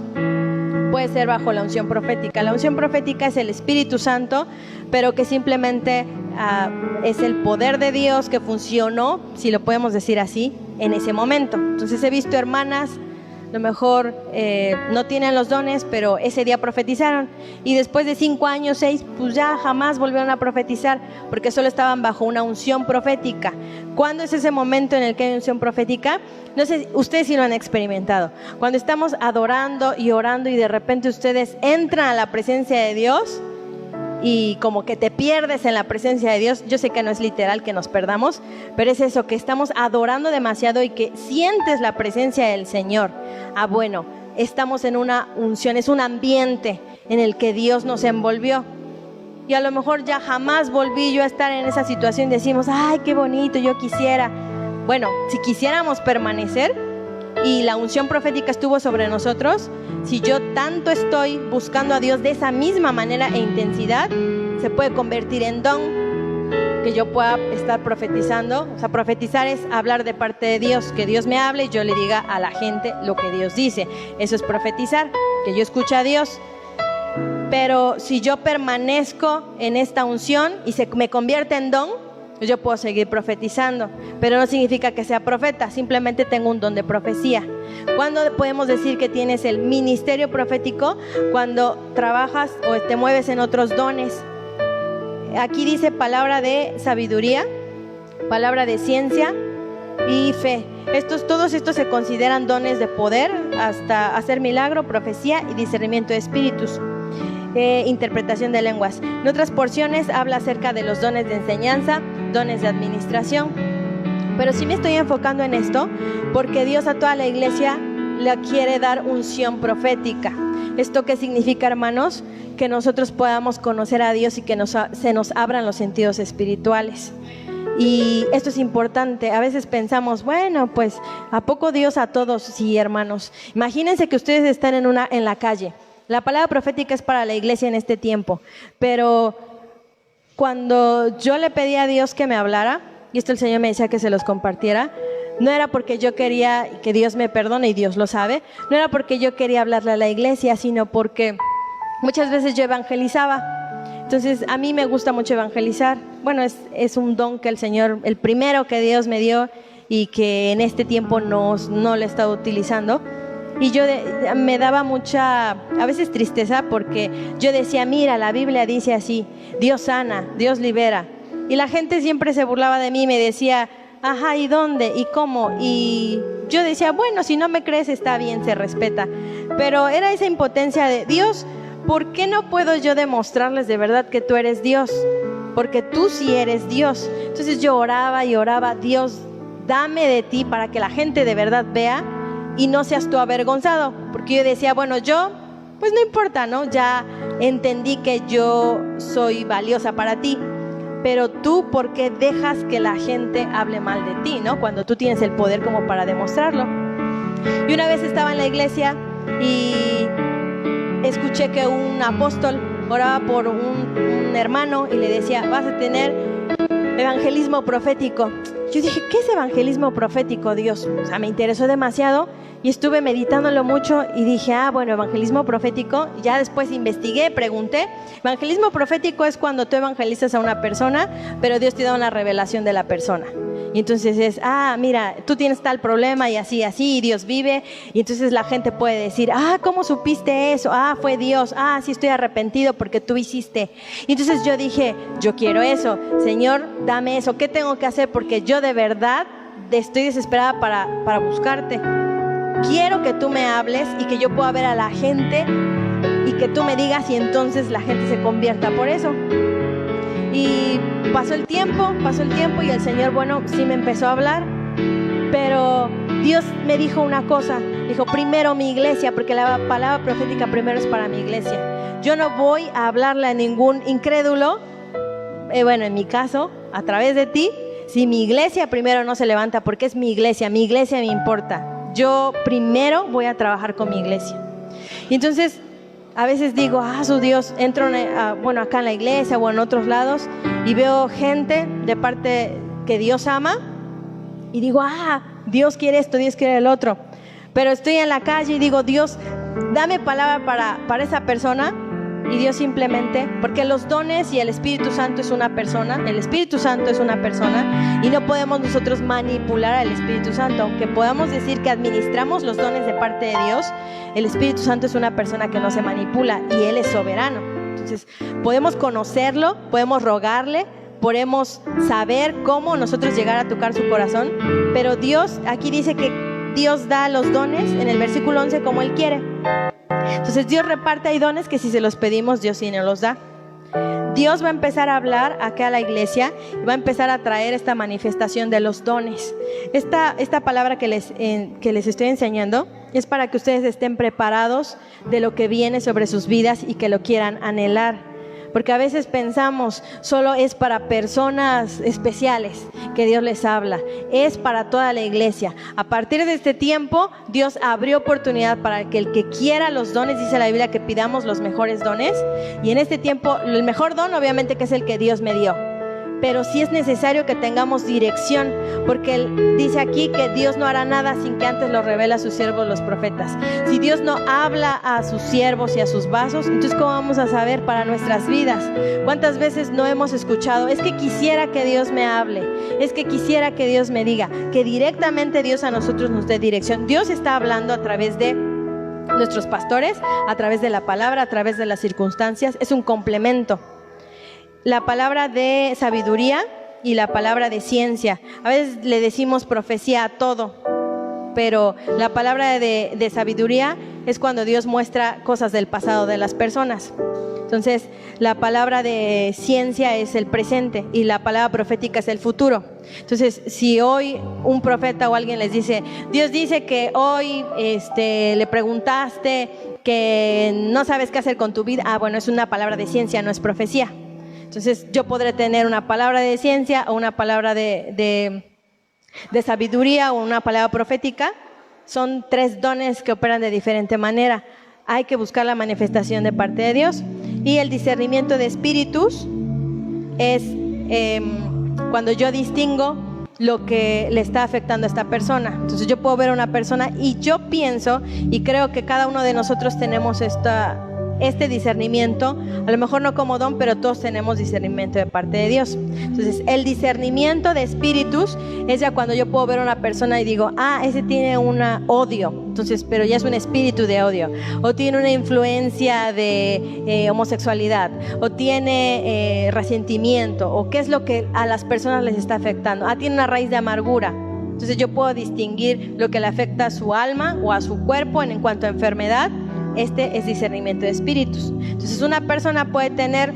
puede ser bajo la unción profética. La unción profética es el Espíritu Santo, pero que simplemente es el poder de Dios que funcionó, si lo podemos decir así, en ese momento. Entonces he visto hermanas, a lo mejor no tienen los dones, pero ese día profetizaron, y después de 5 años, 6, pues ya jamás volvieron a profetizar, porque solo estaban bajo una unción profética. ¿Cuándo es ese momento en el que hay unción profética? No sé, ustedes sí lo han experimentado. Cuando estamos adorando y orando y de repente ustedes entran a la presencia de Dios y como que te pierdes en la presencia de Dios. Yo sé que no es literal que nos perdamos, pero es eso, que estamos adorando demasiado y que sientes la presencia del Señor. Bueno, estamos en una unción, es un ambiente en el que Dios nos envolvió. Y a lo mejor ya jamás volví yo a estar en esa situación. Decimos, ay, qué bonito, yo quisiera. Bueno, si quisiéramos permanecer y la unción profética estuvo sobre nosotros, si yo tanto estoy buscando a Dios de esa misma manera e intensidad, se puede convertir en don, que yo pueda estar profetizando. O sea, profetizar es hablar de parte de Dios, que Dios me hable y yo le diga a la gente lo que Dios dice. Eso es profetizar, que yo escuche a Dios. Pero si yo permanezco en esta unción y se me convierte en don, yo puedo seguir profetizando, pero no significa que sea profeta, simplemente tengo un don de profecía. ¿Cuándo podemos decir que tienes el ministerio profético? Cuando trabajas o te mueves en otros dones. Aquí dice palabra de sabiduría, palabra de ciencia y fe. Todos estos se consideran dones de poder, hasta hacer milagro, profecía y discernimiento de espíritus. Interpretación de lenguas. En otras porciones habla acerca de los dones de enseñanza, dones de administración. Pero sí me estoy enfocando en esto porque Dios a toda la iglesia le quiere dar unción profética. ¿Esto qué significa, hermanos? Que nosotros podamos conocer a Dios y que se nos abran los sentidos espirituales. Y esto es importante. A veces pensamos, bueno, pues ¿a poco Dios a todos? Sí, hermanos. Imagínense que ustedes están en la calle. La palabra profética es para la iglesia en este tiempo, pero cuando yo le pedí a Dios que me hablara, y esto el Señor me decía que se los compartiera, no era porque yo quería que Dios me perdone, y Dios lo sabe, no era porque yo quería hablarle a la iglesia, sino porque muchas veces yo evangelizaba. Entonces a mí me gusta mucho evangelizar. Bueno, es un don que el Señor, el primero que Dios me dio y que en este tiempo no lo he estado utilizando. Y yo me daba mucha, a veces tristeza, porque yo decía, mira, la Biblia dice así, Dios sana, Dios libera. Y la gente siempre se burlaba de mí y me decía, ajá, ¿y dónde? ¿Y cómo? Y yo decía, bueno, si no me crees está bien, se respeta. Pero era esa impotencia de, Dios, ¿por qué no puedo yo demostrarles de verdad que tú eres Dios? Porque tú sí eres Dios. Entonces yo oraba y oraba, Dios, dame de ti para que la gente de verdad vea y no seas tú avergonzado. Porque yo decía, bueno, yo, pues no importa, ¿no? Ya entendí que yo soy valiosa para ti. Pero tú, ¿por qué dejas que la gente hable mal de ti, ¿no? Cuando tú tienes el poder como para demostrarlo. Y una vez estaba en la iglesia y escuché que un apóstol oraba por un hermano y le decía, vas a tener evangelismo profético. Yo dije, ¿qué es evangelismo profético, Dios? O sea, me interesó demasiado y estuve meditándolo mucho y dije, bueno, evangelismo profético. Ya después investigué, pregunté. Evangelismo profético es cuando tú evangelizas a una persona, pero Dios te da una revelación de la persona. Y entonces es, mira, tú tienes tal problema y así, y Dios vive. Y entonces la gente puede decir, ¿cómo supiste eso? Fue Dios. Sí, estoy arrepentido porque tú hiciste. Y entonces yo dije, yo quiero eso. Señor, dame eso. ¿Qué tengo que hacer? Porque yo de verdad estoy desesperada para buscarte. Quiero que tú me hables y que yo pueda ver a la gente y que tú me digas y entonces la gente se convierta por eso. Y pasó el tiempo y el Señor, bueno, sí me empezó a hablar, pero Dios me dijo una cosa, dijo, primero mi iglesia, porque la palabra profética primero es para mi iglesia. Yo no voy a hablarle a ningún incrédulo, bueno, en mi caso, a través de ti, si mi iglesia primero no se levanta, porque es mi iglesia me importa. yo primero voy a trabajar con mi iglesia. Y entonces a veces digo, su Dios, entro acá en la iglesia o en otros lados y veo gente de parte que Dios ama y digo, Dios quiere esto, Dios quiere el otro. Pero estoy en la calle y digo, Dios, dame palabra para esa persona. Y Dios simplemente, porque los dones y el Espíritu Santo es una persona, y no podemos nosotros manipular al Espíritu Santo. Aunque podamos decir que administramos los dones de parte de Dios, el Espíritu Santo es una persona que no se manipula y Él es soberano. Entonces podemos conocerlo, podemos rogarle, podemos saber cómo nosotros llegar a tocar su corazón, pero Dios, aquí dice que Dios da los dones en el versículo 11 como Él quiere. Entonces Dios reparte, hay dones que si se los pedimos, Dios sí nos los da. Dios va a empezar a hablar acá a la iglesia y va a empezar a traer esta manifestación de los dones. Esta palabra que les estoy enseñando es para que ustedes estén preparados de lo que viene sobre sus vidas y que lo quieran anhelar. Porque a veces pensamos, solo es para personas especiales que Dios les habla. Es para toda la iglesia. A partir de este tiempo, Dios abrió oportunidad para que el que quiera los dones, dice la Biblia que pidamos los mejores dones. Y en este tiempo, el mejor don obviamente que es el que Dios me dio. Pero sí es necesario que tengamos dirección, porque Él dice aquí que Dios no hará nada sin que antes lo revele a sus siervos los profetas. Si Dios no habla a sus siervos y a sus vasos, entonces ¿cómo vamos a saber para nuestras vidas? ¿Cuántas veces no hemos escuchado? Es que quisiera que Dios me hable, es que quisiera que Dios me diga, que directamente Dios a nosotros nos dé dirección. Dios está hablando a través de nuestros pastores, a través de la palabra, a través de las circunstancias. Es un complemento. La palabra de sabiduría y la palabra de ciencia. A veces le decimos profecía a todo, pero la palabra de sabiduría es cuando Dios muestra cosas del pasado de las personas. Entonces, la palabra de ciencia es el presente y la palabra profética es el futuro. Entonces, si hoy un profeta o alguien les dice, Dios dice que hoy le preguntaste que no sabes qué hacer con tu vida, bueno, es una palabra de ciencia, no es profecía. Entonces yo podré tener una palabra de ciencia o una palabra de sabiduría o una palabra profética. Son 3 dones que operan de diferente manera. Hay que buscar la manifestación de parte de Dios. Y el discernimiento de espíritus es cuando yo distingo lo que le está afectando a esta persona. Entonces yo puedo ver a una persona y yo pienso y creo que cada uno de nosotros tenemos este discernimiento, a lo mejor no como don, pero todos tenemos discernimiento de parte de Dios. Entonces el discernimiento de espíritus es ya cuando yo puedo ver a una persona y digo, ese tiene un odio, entonces, pero ya es un espíritu de odio, o tiene una influencia de homosexualidad, o tiene resentimiento, o qué es lo que a las personas les está afectando. Tiene una raíz de amargura. Entonces yo puedo distinguir lo que le afecta a su alma o a su cuerpo en cuanto a enfermedad. Este es discernimiento de espíritus. Entonces una persona puede tener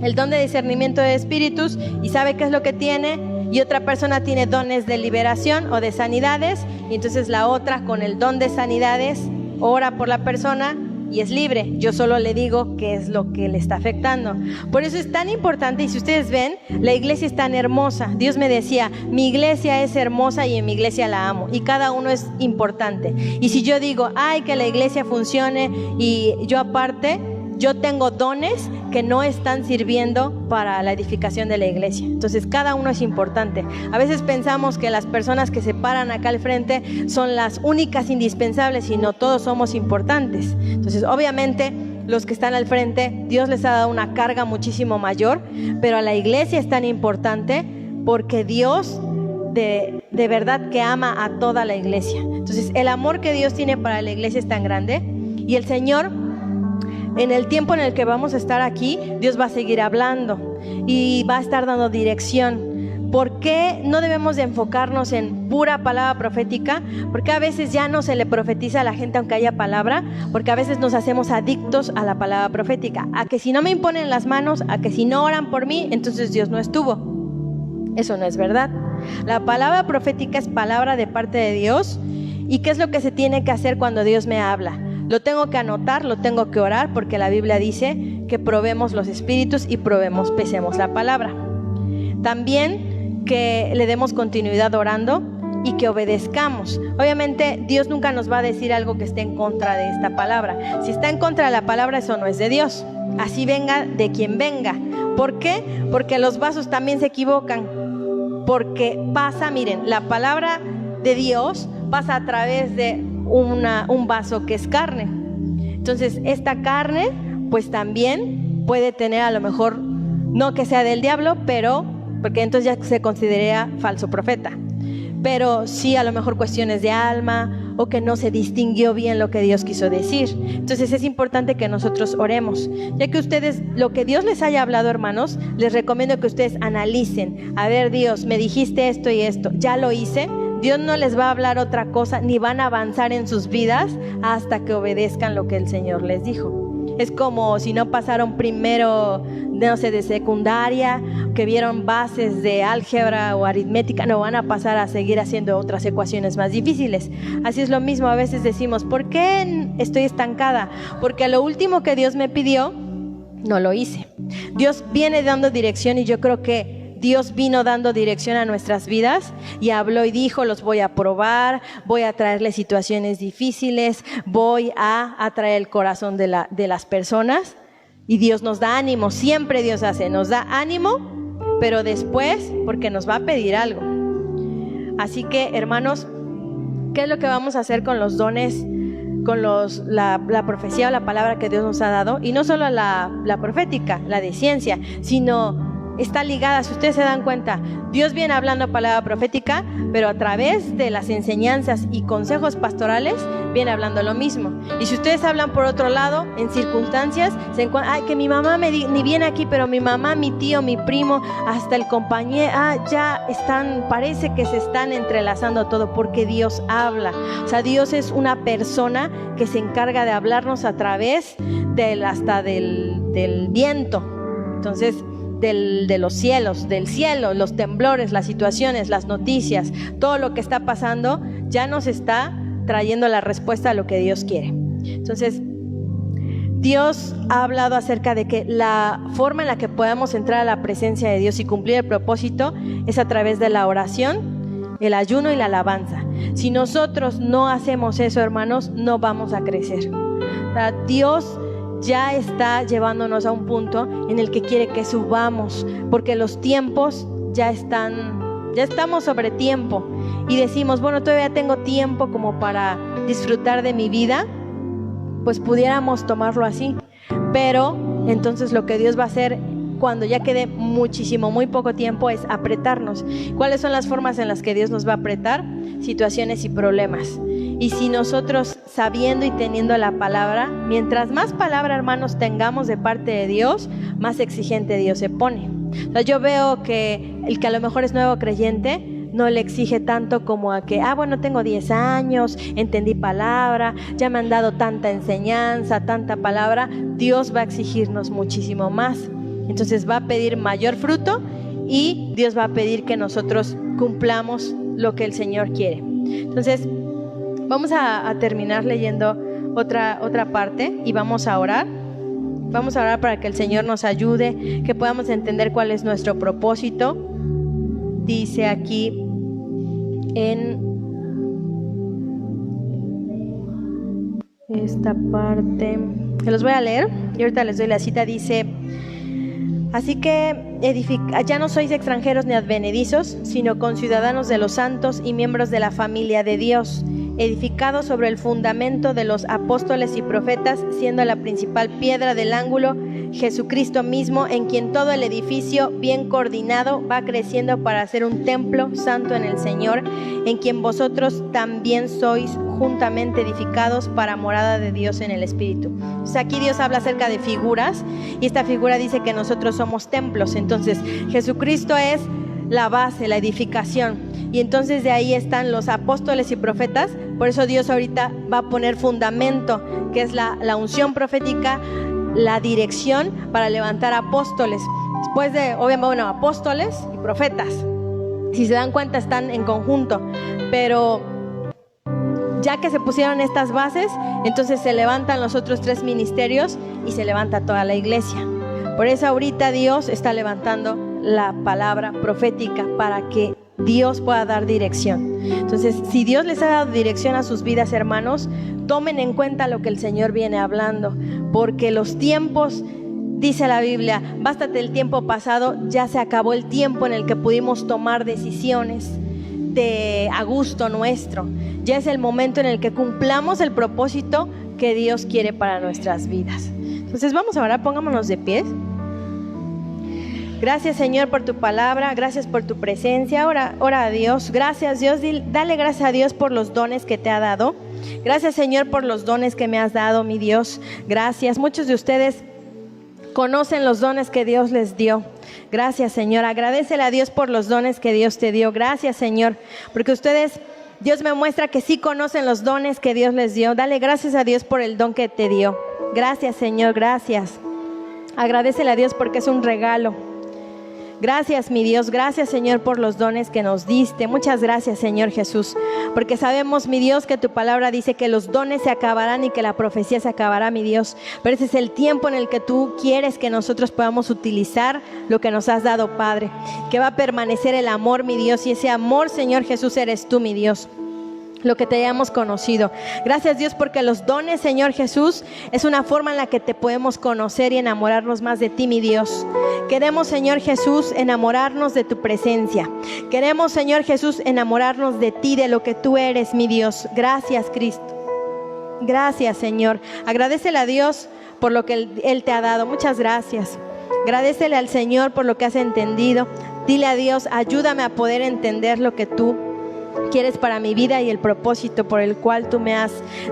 el don de discernimiento de espíritus y sabe qué es lo que tiene, y otra persona tiene dones de liberación o de sanidades, y entonces la otra con el don de sanidades ora por la persona y es libre. Yo solo le digo qué es lo que le está afectando. Por eso es tan importante, y si ustedes ven, la iglesia es tan hermosa. Dios me decía, mi iglesia es hermosa y en mi iglesia la amo, y cada uno es importante. Y si yo digo, que la iglesia funcione y yo aparte, yo tengo dones que no están sirviendo para la edificación de la iglesia. Entonces cada uno es importante. A veces pensamos que las personas que se paran acá al frente son las únicas indispensables, y no, todos somos importantes. Entonces obviamente los que están al frente, Dios les ha dado una carga muchísimo mayor, pero a la iglesia es tan importante porque Dios de verdad que ama a toda la iglesia. Entonces el amor que Dios tiene para la iglesia es tan grande, y el Señor, en el tiempo en el que vamos a estar aquí, Dios va a seguir hablando y va a estar dando dirección. ¿Por qué no debemos de enfocarnos en pura palabra profética? Porque a veces ya no se le profetiza a la gente aunque haya palabra, porque a veces nos hacemos adictos a la palabra profética, a que si no me imponen las manos, a que si no oran por mí, entonces Dios no estuvo. Eso no es verdad. La palabra profética es palabra de parte de Dios. ¿Y qué es lo que se tiene que hacer cuando Dios me habla? Lo tengo que anotar, lo tengo que orar, porque la Biblia dice que probemos los espíritus y pesemos la palabra. También que le demos continuidad orando y que obedezcamos. Obviamente Dios nunca nos va a decir algo que esté en contra de esta palabra. Si está en contra de la palabra, eso no es de Dios. Así venga de quien venga. ¿Por qué? Porque los vasos también se equivocan. Porque pasa, miren, la palabra de Dios pasa a través de un vaso que es carne. Entonces esta carne pues también puede tener, a lo mejor no que sea del diablo, pero porque entonces ya se consideraría falso profeta, pero sí a lo mejor cuestiones de alma o que no se distinguió bien lo que Dios quiso decir. Entonces es importante que nosotros oremos, ya que ustedes, lo que Dios les haya hablado, hermanos, les recomiendo que ustedes analicen. A ver, Dios, me dijiste esto y esto, ¿ya lo hice? Dios no les va a hablar otra cosa, ni van a avanzar en sus vidas hasta que obedezcan lo que el Señor les dijo. Es como si no pasaron primero, no sé, de secundaria, que vieron bases de álgebra o aritmética, no van a pasar a seguir haciendo otras ecuaciones más difíciles. Así es lo mismo, a veces decimos, ¿por qué estoy estancada? Porque lo último que Dios me pidió, no lo hice. Dios viene dando dirección y yo creo que Dios vino dando dirección a nuestras vidas y habló y dijo, los voy a probar, voy a traerles situaciones difíciles, voy a atraer el corazón de las personas, y Dios nos da ánimo, siempre Dios nos da ánimo, pero después porque nos va a pedir algo. Así que, hermanos, ¿qué es lo que vamos a hacer con los dones, con la profecía o la palabra que Dios nos ha dado? Y no solo la profética, la de ciencia, sino está ligada. Si ustedes se dan cuenta, Dios viene hablando palabra profética, pero a través de las enseñanzas y consejos pastorales viene hablando lo mismo. Y si ustedes hablan por otro lado, en circunstancias, se encuentran, ay, que mi mamá ni viene aquí, pero mi mamá, mi tío, mi primo, hasta el compañero, ya están, parece que se están entrelazando todo, porque Dios habla. O sea, Dios es una persona que se encarga de hablarnos a través hasta del viento. Entonces, de los cielos, del cielo, los temblores, las situaciones, las noticias, todo lo que está pasando ya nos está trayendo la respuesta a lo que Dios quiere. Entonces, Dios ha hablado acerca de que la forma en la que podamos entrar a la presencia de Dios y cumplir el propósito es a través de la oración, el ayuno y la alabanza. Si nosotros no hacemos eso, hermanos, no vamos a crecer. O sea, Dios ya está llevándonos a un punto en el que quiere que subamos, porque los tiempos ya estamos sobre tiempo y decimos, bueno, todavía tengo tiempo como para disfrutar de mi vida, pues pudiéramos tomarlo así, pero entonces lo que Dios va a hacer cuando ya quede muchísimo, muy poco tiempo, es apretarnos. ¿Cuáles son las formas en las que Dios nos va a apretar? Situaciones y problemas. Y si nosotros, sabiendo y teniendo la palabra, mientras más palabra, hermanos, tengamos de parte de Dios, más exigente Dios se pone. O sea, yo veo que el que a lo mejor es nuevo creyente no le exige tanto como a que, bueno, tengo 10 años, entendí palabra, ya me han dado tanta enseñanza, tanta palabra. Dios va a exigirnos muchísimo más. Entonces va a pedir mayor fruto y Dios va a pedir que nosotros cumplamos lo que el Señor quiere. Entonces vamos a terminar leyendo otra parte y vamos a orar. Vamos a orar para que el Señor nos ayude, que podamos entender cuál es nuestro propósito. Dice aquí en esta parte, se los voy a leer y ahorita les doy la cita. Dice: así que ya no sois extranjeros ni advenedizos, sino conciudadanos de los santos y miembros de la familia de Dios, edificados sobre el fundamento de los apóstoles y profetas, siendo la principal piedra del ángulo Jesucristo mismo, en quien todo el edificio bien coordinado va creciendo para ser un templo santo en el Señor, en quien vosotros también sois juntamente edificados para morada de Dios en el Espíritu. O sea, aquí Dios habla acerca de figuras y esta figura dice que nosotros somos templos. Entonces Jesucristo es la base, la edificación, y entonces de ahí están los apóstoles y profetas. Por eso Dios ahorita va a poner fundamento, que es la unción profética, la dirección para levantar apóstoles. Después de, obviamente, apóstoles y profetas, si se dan cuenta, están en conjunto, pero ya que se pusieron estas bases, entonces se levantan los otros 3 ministerios y se levanta toda la iglesia. Por eso ahorita Dios está levantando la palabra profética para que Dios pueda dar dirección. Entonces, si Dios les ha dado dirección a sus vidas, hermanos, tomen en cuenta lo que el Señor viene hablando, porque los tiempos, dice la Biblia, bástate el tiempo pasado, ya se acabó el tiempo en el que pudimos tomar decisiones a gusto nuestro. Ya es el momento en el que cumplamos el propósito que Dios quiere para nuestras vidas. Entonces vamos a orar, pongámonos de pies. Gracias, Señor, por tu palabra, gracias por tu presencia. Ora a Dios. Gracias, Dios, dale gracias a Dios por los dones que te ha dado. Gracias, Señor, por los dones que me has dado, mi Dios. Gracias. Muchos de ustedes conocen los dones que Dios les dio. Gracias, Señor. Agradécele a Dios por los dones que Dios te dio. Gracias, Señor, porque ustedes, Dios me muestra que sí conocen los dones que Dios les dio. Dale gracias a Dios por el don que te dio. Gracias, Señor, gracias. Agradécele a Dios porque es un regalo. Gracias, mi Dios, gracias, Señor, por los dones que nos diste. Muchas gracias, Señor Jesús, porque sabemos, mi Dios, que tu palabra dice que los dones se acabarán y que la profecía se acabará, mi Dios. Pero ese es el tiempo en el que tú quieres que nosotros podamos utilizar lo que nos has dado, Padre. Que va a permanecer el amor, mi Dios, y ese amor, Señor Jesús, eres tú, mi Dios, lo que te hayamos conocido. Gracias, Dios, porque los dones, Señor Jesús, es una forma en la que te podemos conocer y enamorarnos más de ti, mi Dios. Queremos, Señor Jesús, enamorarnos de tu presencia. Queremos, Señor Jesús, enamorarnos de ti, de lo que tú eres, mi Dios. Gracias, Cristo. Gracias, Señor. Agradécele a Dios por lo que Él te ha dado. Muchas gracias. Agradécele al Señor por lo que has entendido. Dile a Dios, ayúdame a poder entender lo que tú quieres para mi vida y el propósito por el cual tú me has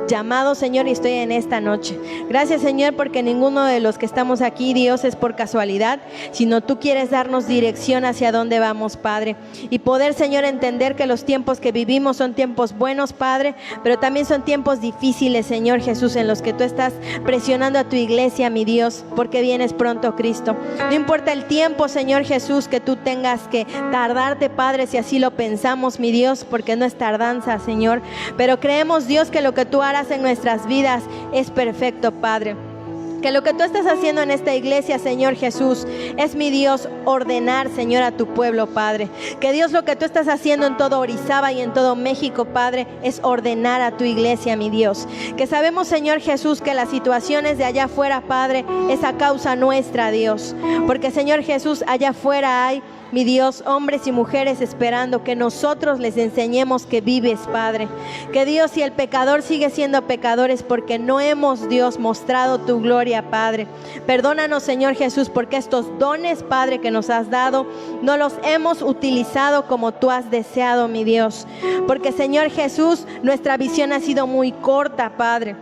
llamado, Señor, y estoy en esta noche. Gracias, Señor, porque ninguno de los que estamos aquí, Dios, es por casualidad, sino tú quieres darnos dirección hacia dónde vamos, Padre, y poder, Señor, entender que los tiempos que vivimos son tiempos buenos, Padre, pero también son tiempos difíciles, Señor Jesús, en los que tú estás presionando a tu iglesia, mi Dios, porque vienes pronto, Cristo. No importa el tiempo, Señor Jesús, que tú tengas que tardarte, Padre, si así lo pensamos, mi Dios, porque no es tardanza, Señor, pero creemos, Dios, que lo que tú harás en nuestras vidas es perfecto, Padre. Que lo que tú estás haciendo en esta iglesia, Señor Jesús, es, mi Dios, ordenar, Señor, a tu pueblo, Padre. Que Dios, lo que tú estás haciendo en todo Orizaba y en todo México, Padre, es ordenar a tu iglesia, mi Dios. Que sabemos, Señor Jesús, que las situaciones de allá afuera, Padre, es a causa nuestra, Dios. Porque, Señor Jesús, allá afuera hay, mi Dios, hombres y mujeres esperando que nosotros les enseñemos que vives, Padre. Que Dios, si el pecador sigue siendo pecador, es porque no hemos, Dios, mostrado tu gloria, Padre. Perdónanos, Señor Jesús, porque estos dones, Padre, que nos has dado, no los hemos utilizado como tú has deseado, mi Dios. Porque, Señor Jesús, nuestra visión ha sido muy corta, Padre.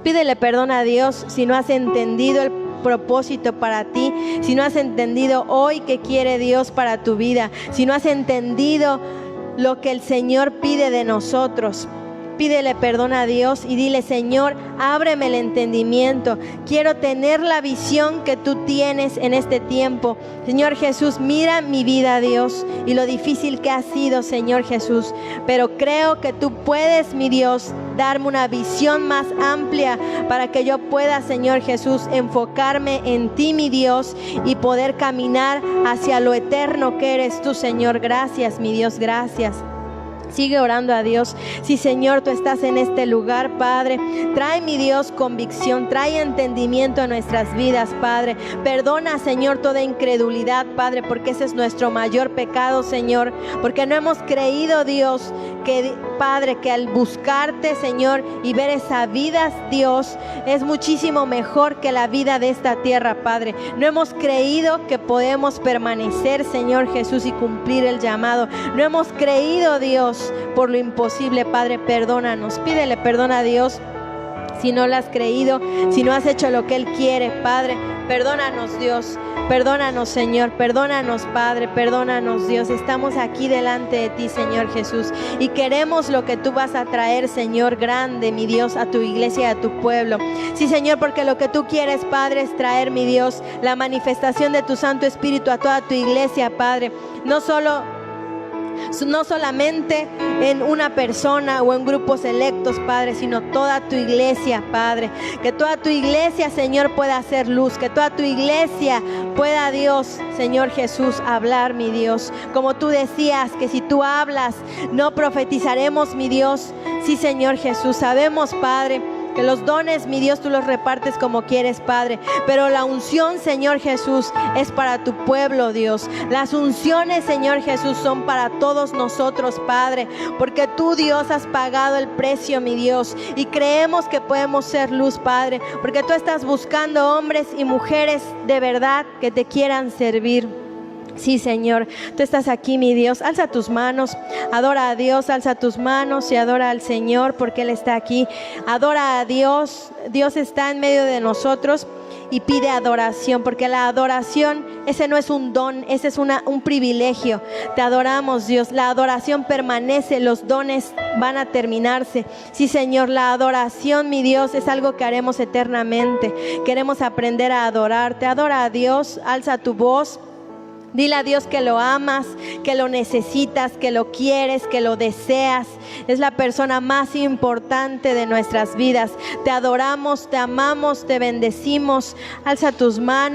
Pídele perdón a Dios si no has entendido el propósito para ti, si no has entendido hoy qué quiere Dios para tu vida, si no has entendido lo que el Señor pide de nosotros. Pídele perdón a Dios y dile: Señor, ábreme el entendimiento. Quiero tener la visión que tú tienes en este tiempo. Señor Jesús, mira mi vida, Dios, y lo difícil que ha sido, Señor Jesús. Pero creo que tú puedes, mi Dios, darme una visión más amplia para que yo pueda, Señor Jesús, enfocarme en ti, mi Dios, y poder caminar hacia lo eterno que eres tú, Señor. Gracias, mi Dios, gracias. Sigue orando a Dios. Sí, Señor, tú estás en este lugar, Padre. Trae, mi Dios, convicción, trae entendimiento a nuestras vidas, Padre. Perdona, Señor, toda incredulidad, Padre, porque ese es nuestro mayor pecado, Señor. Porque no hemos creído, Dios, que, Padre, que al buscarte, Señor, y ver esa vida, Dios, es muchísimo mejor que la vida de esta tierra, Padre. No hemos creído que podemos permanecer, Señor Jesús, y cumplir el llamado. No hemos creído, Dios, por lo imposible, Padre. Perdónanos. Pídele perdón a Dios si no lo has creído, si no has hecho lo que Él quiere, Padre. Perdónanos, Dios. Perdónanos, Señor. Perdónanos, Padre. Perdónanos, Dios. Estamos aquí delante de ti, Señor Jesús, y queremos lo que tú vas a traer, Señor, grande, mi Dios, a tu iglesia y a tu pueblo. Sí, Señor, porque lo que tú quieres, Padre, es traer, mi Dios, la manifestación de tu Santo Espíritu a toda tu iglesia, Padre. No solo no solamente en una persona o en grupos selectos, Padre, sino toda tu iglesia, Padre. Que toda tu iglesia, Señor, pueda hacer luz, que toda tu iglesia pueda, Dios, Señor Jesús, hablar, mi Dios. Como tú decías, que si tú hablas, no profetizaremos, mi Dios. Sí, Señor Jesús, sabemos, Padre, que los dones, mi Dios, tú los repartes como quieres, Padre. Pero la unción, Señor Jesús, es para tu pueblo, Dios. Las unciones, Señor Jesús, son para todos nosotros, Padre. Porque tú, Dios, has pagado el precio, mi Dios. Y creemos que podemos ser luz, Padre. Porque tú estás buscando hombres y mujeres de verdad que te quieran servir. Sí, Señor, tú estás aquí, mi Dios. Alza tus manos, adora a Dios, alza tus manos y adora al Señor porque Él está aquí. Adora a Dios, Dios está en medio de nosotros y pide adoración, porque la adoración, ese no es un don, ese es un privilegio. Te adoramos, Dios. La adoración permanece, los dones van a terminarse. Sí, Señor, la adoración, mi Dios, es algo que haremos eternamente. Queremos aprender a adorarte. Adora a Dios, alza tu voz. Dile a Dios que lo amas, que lo necesitas, que lo quieres, que lo deseas. Es la persona más importante de nuestras vidas. Te adoramos, te amamos, te bendecimos. Alza tus manos.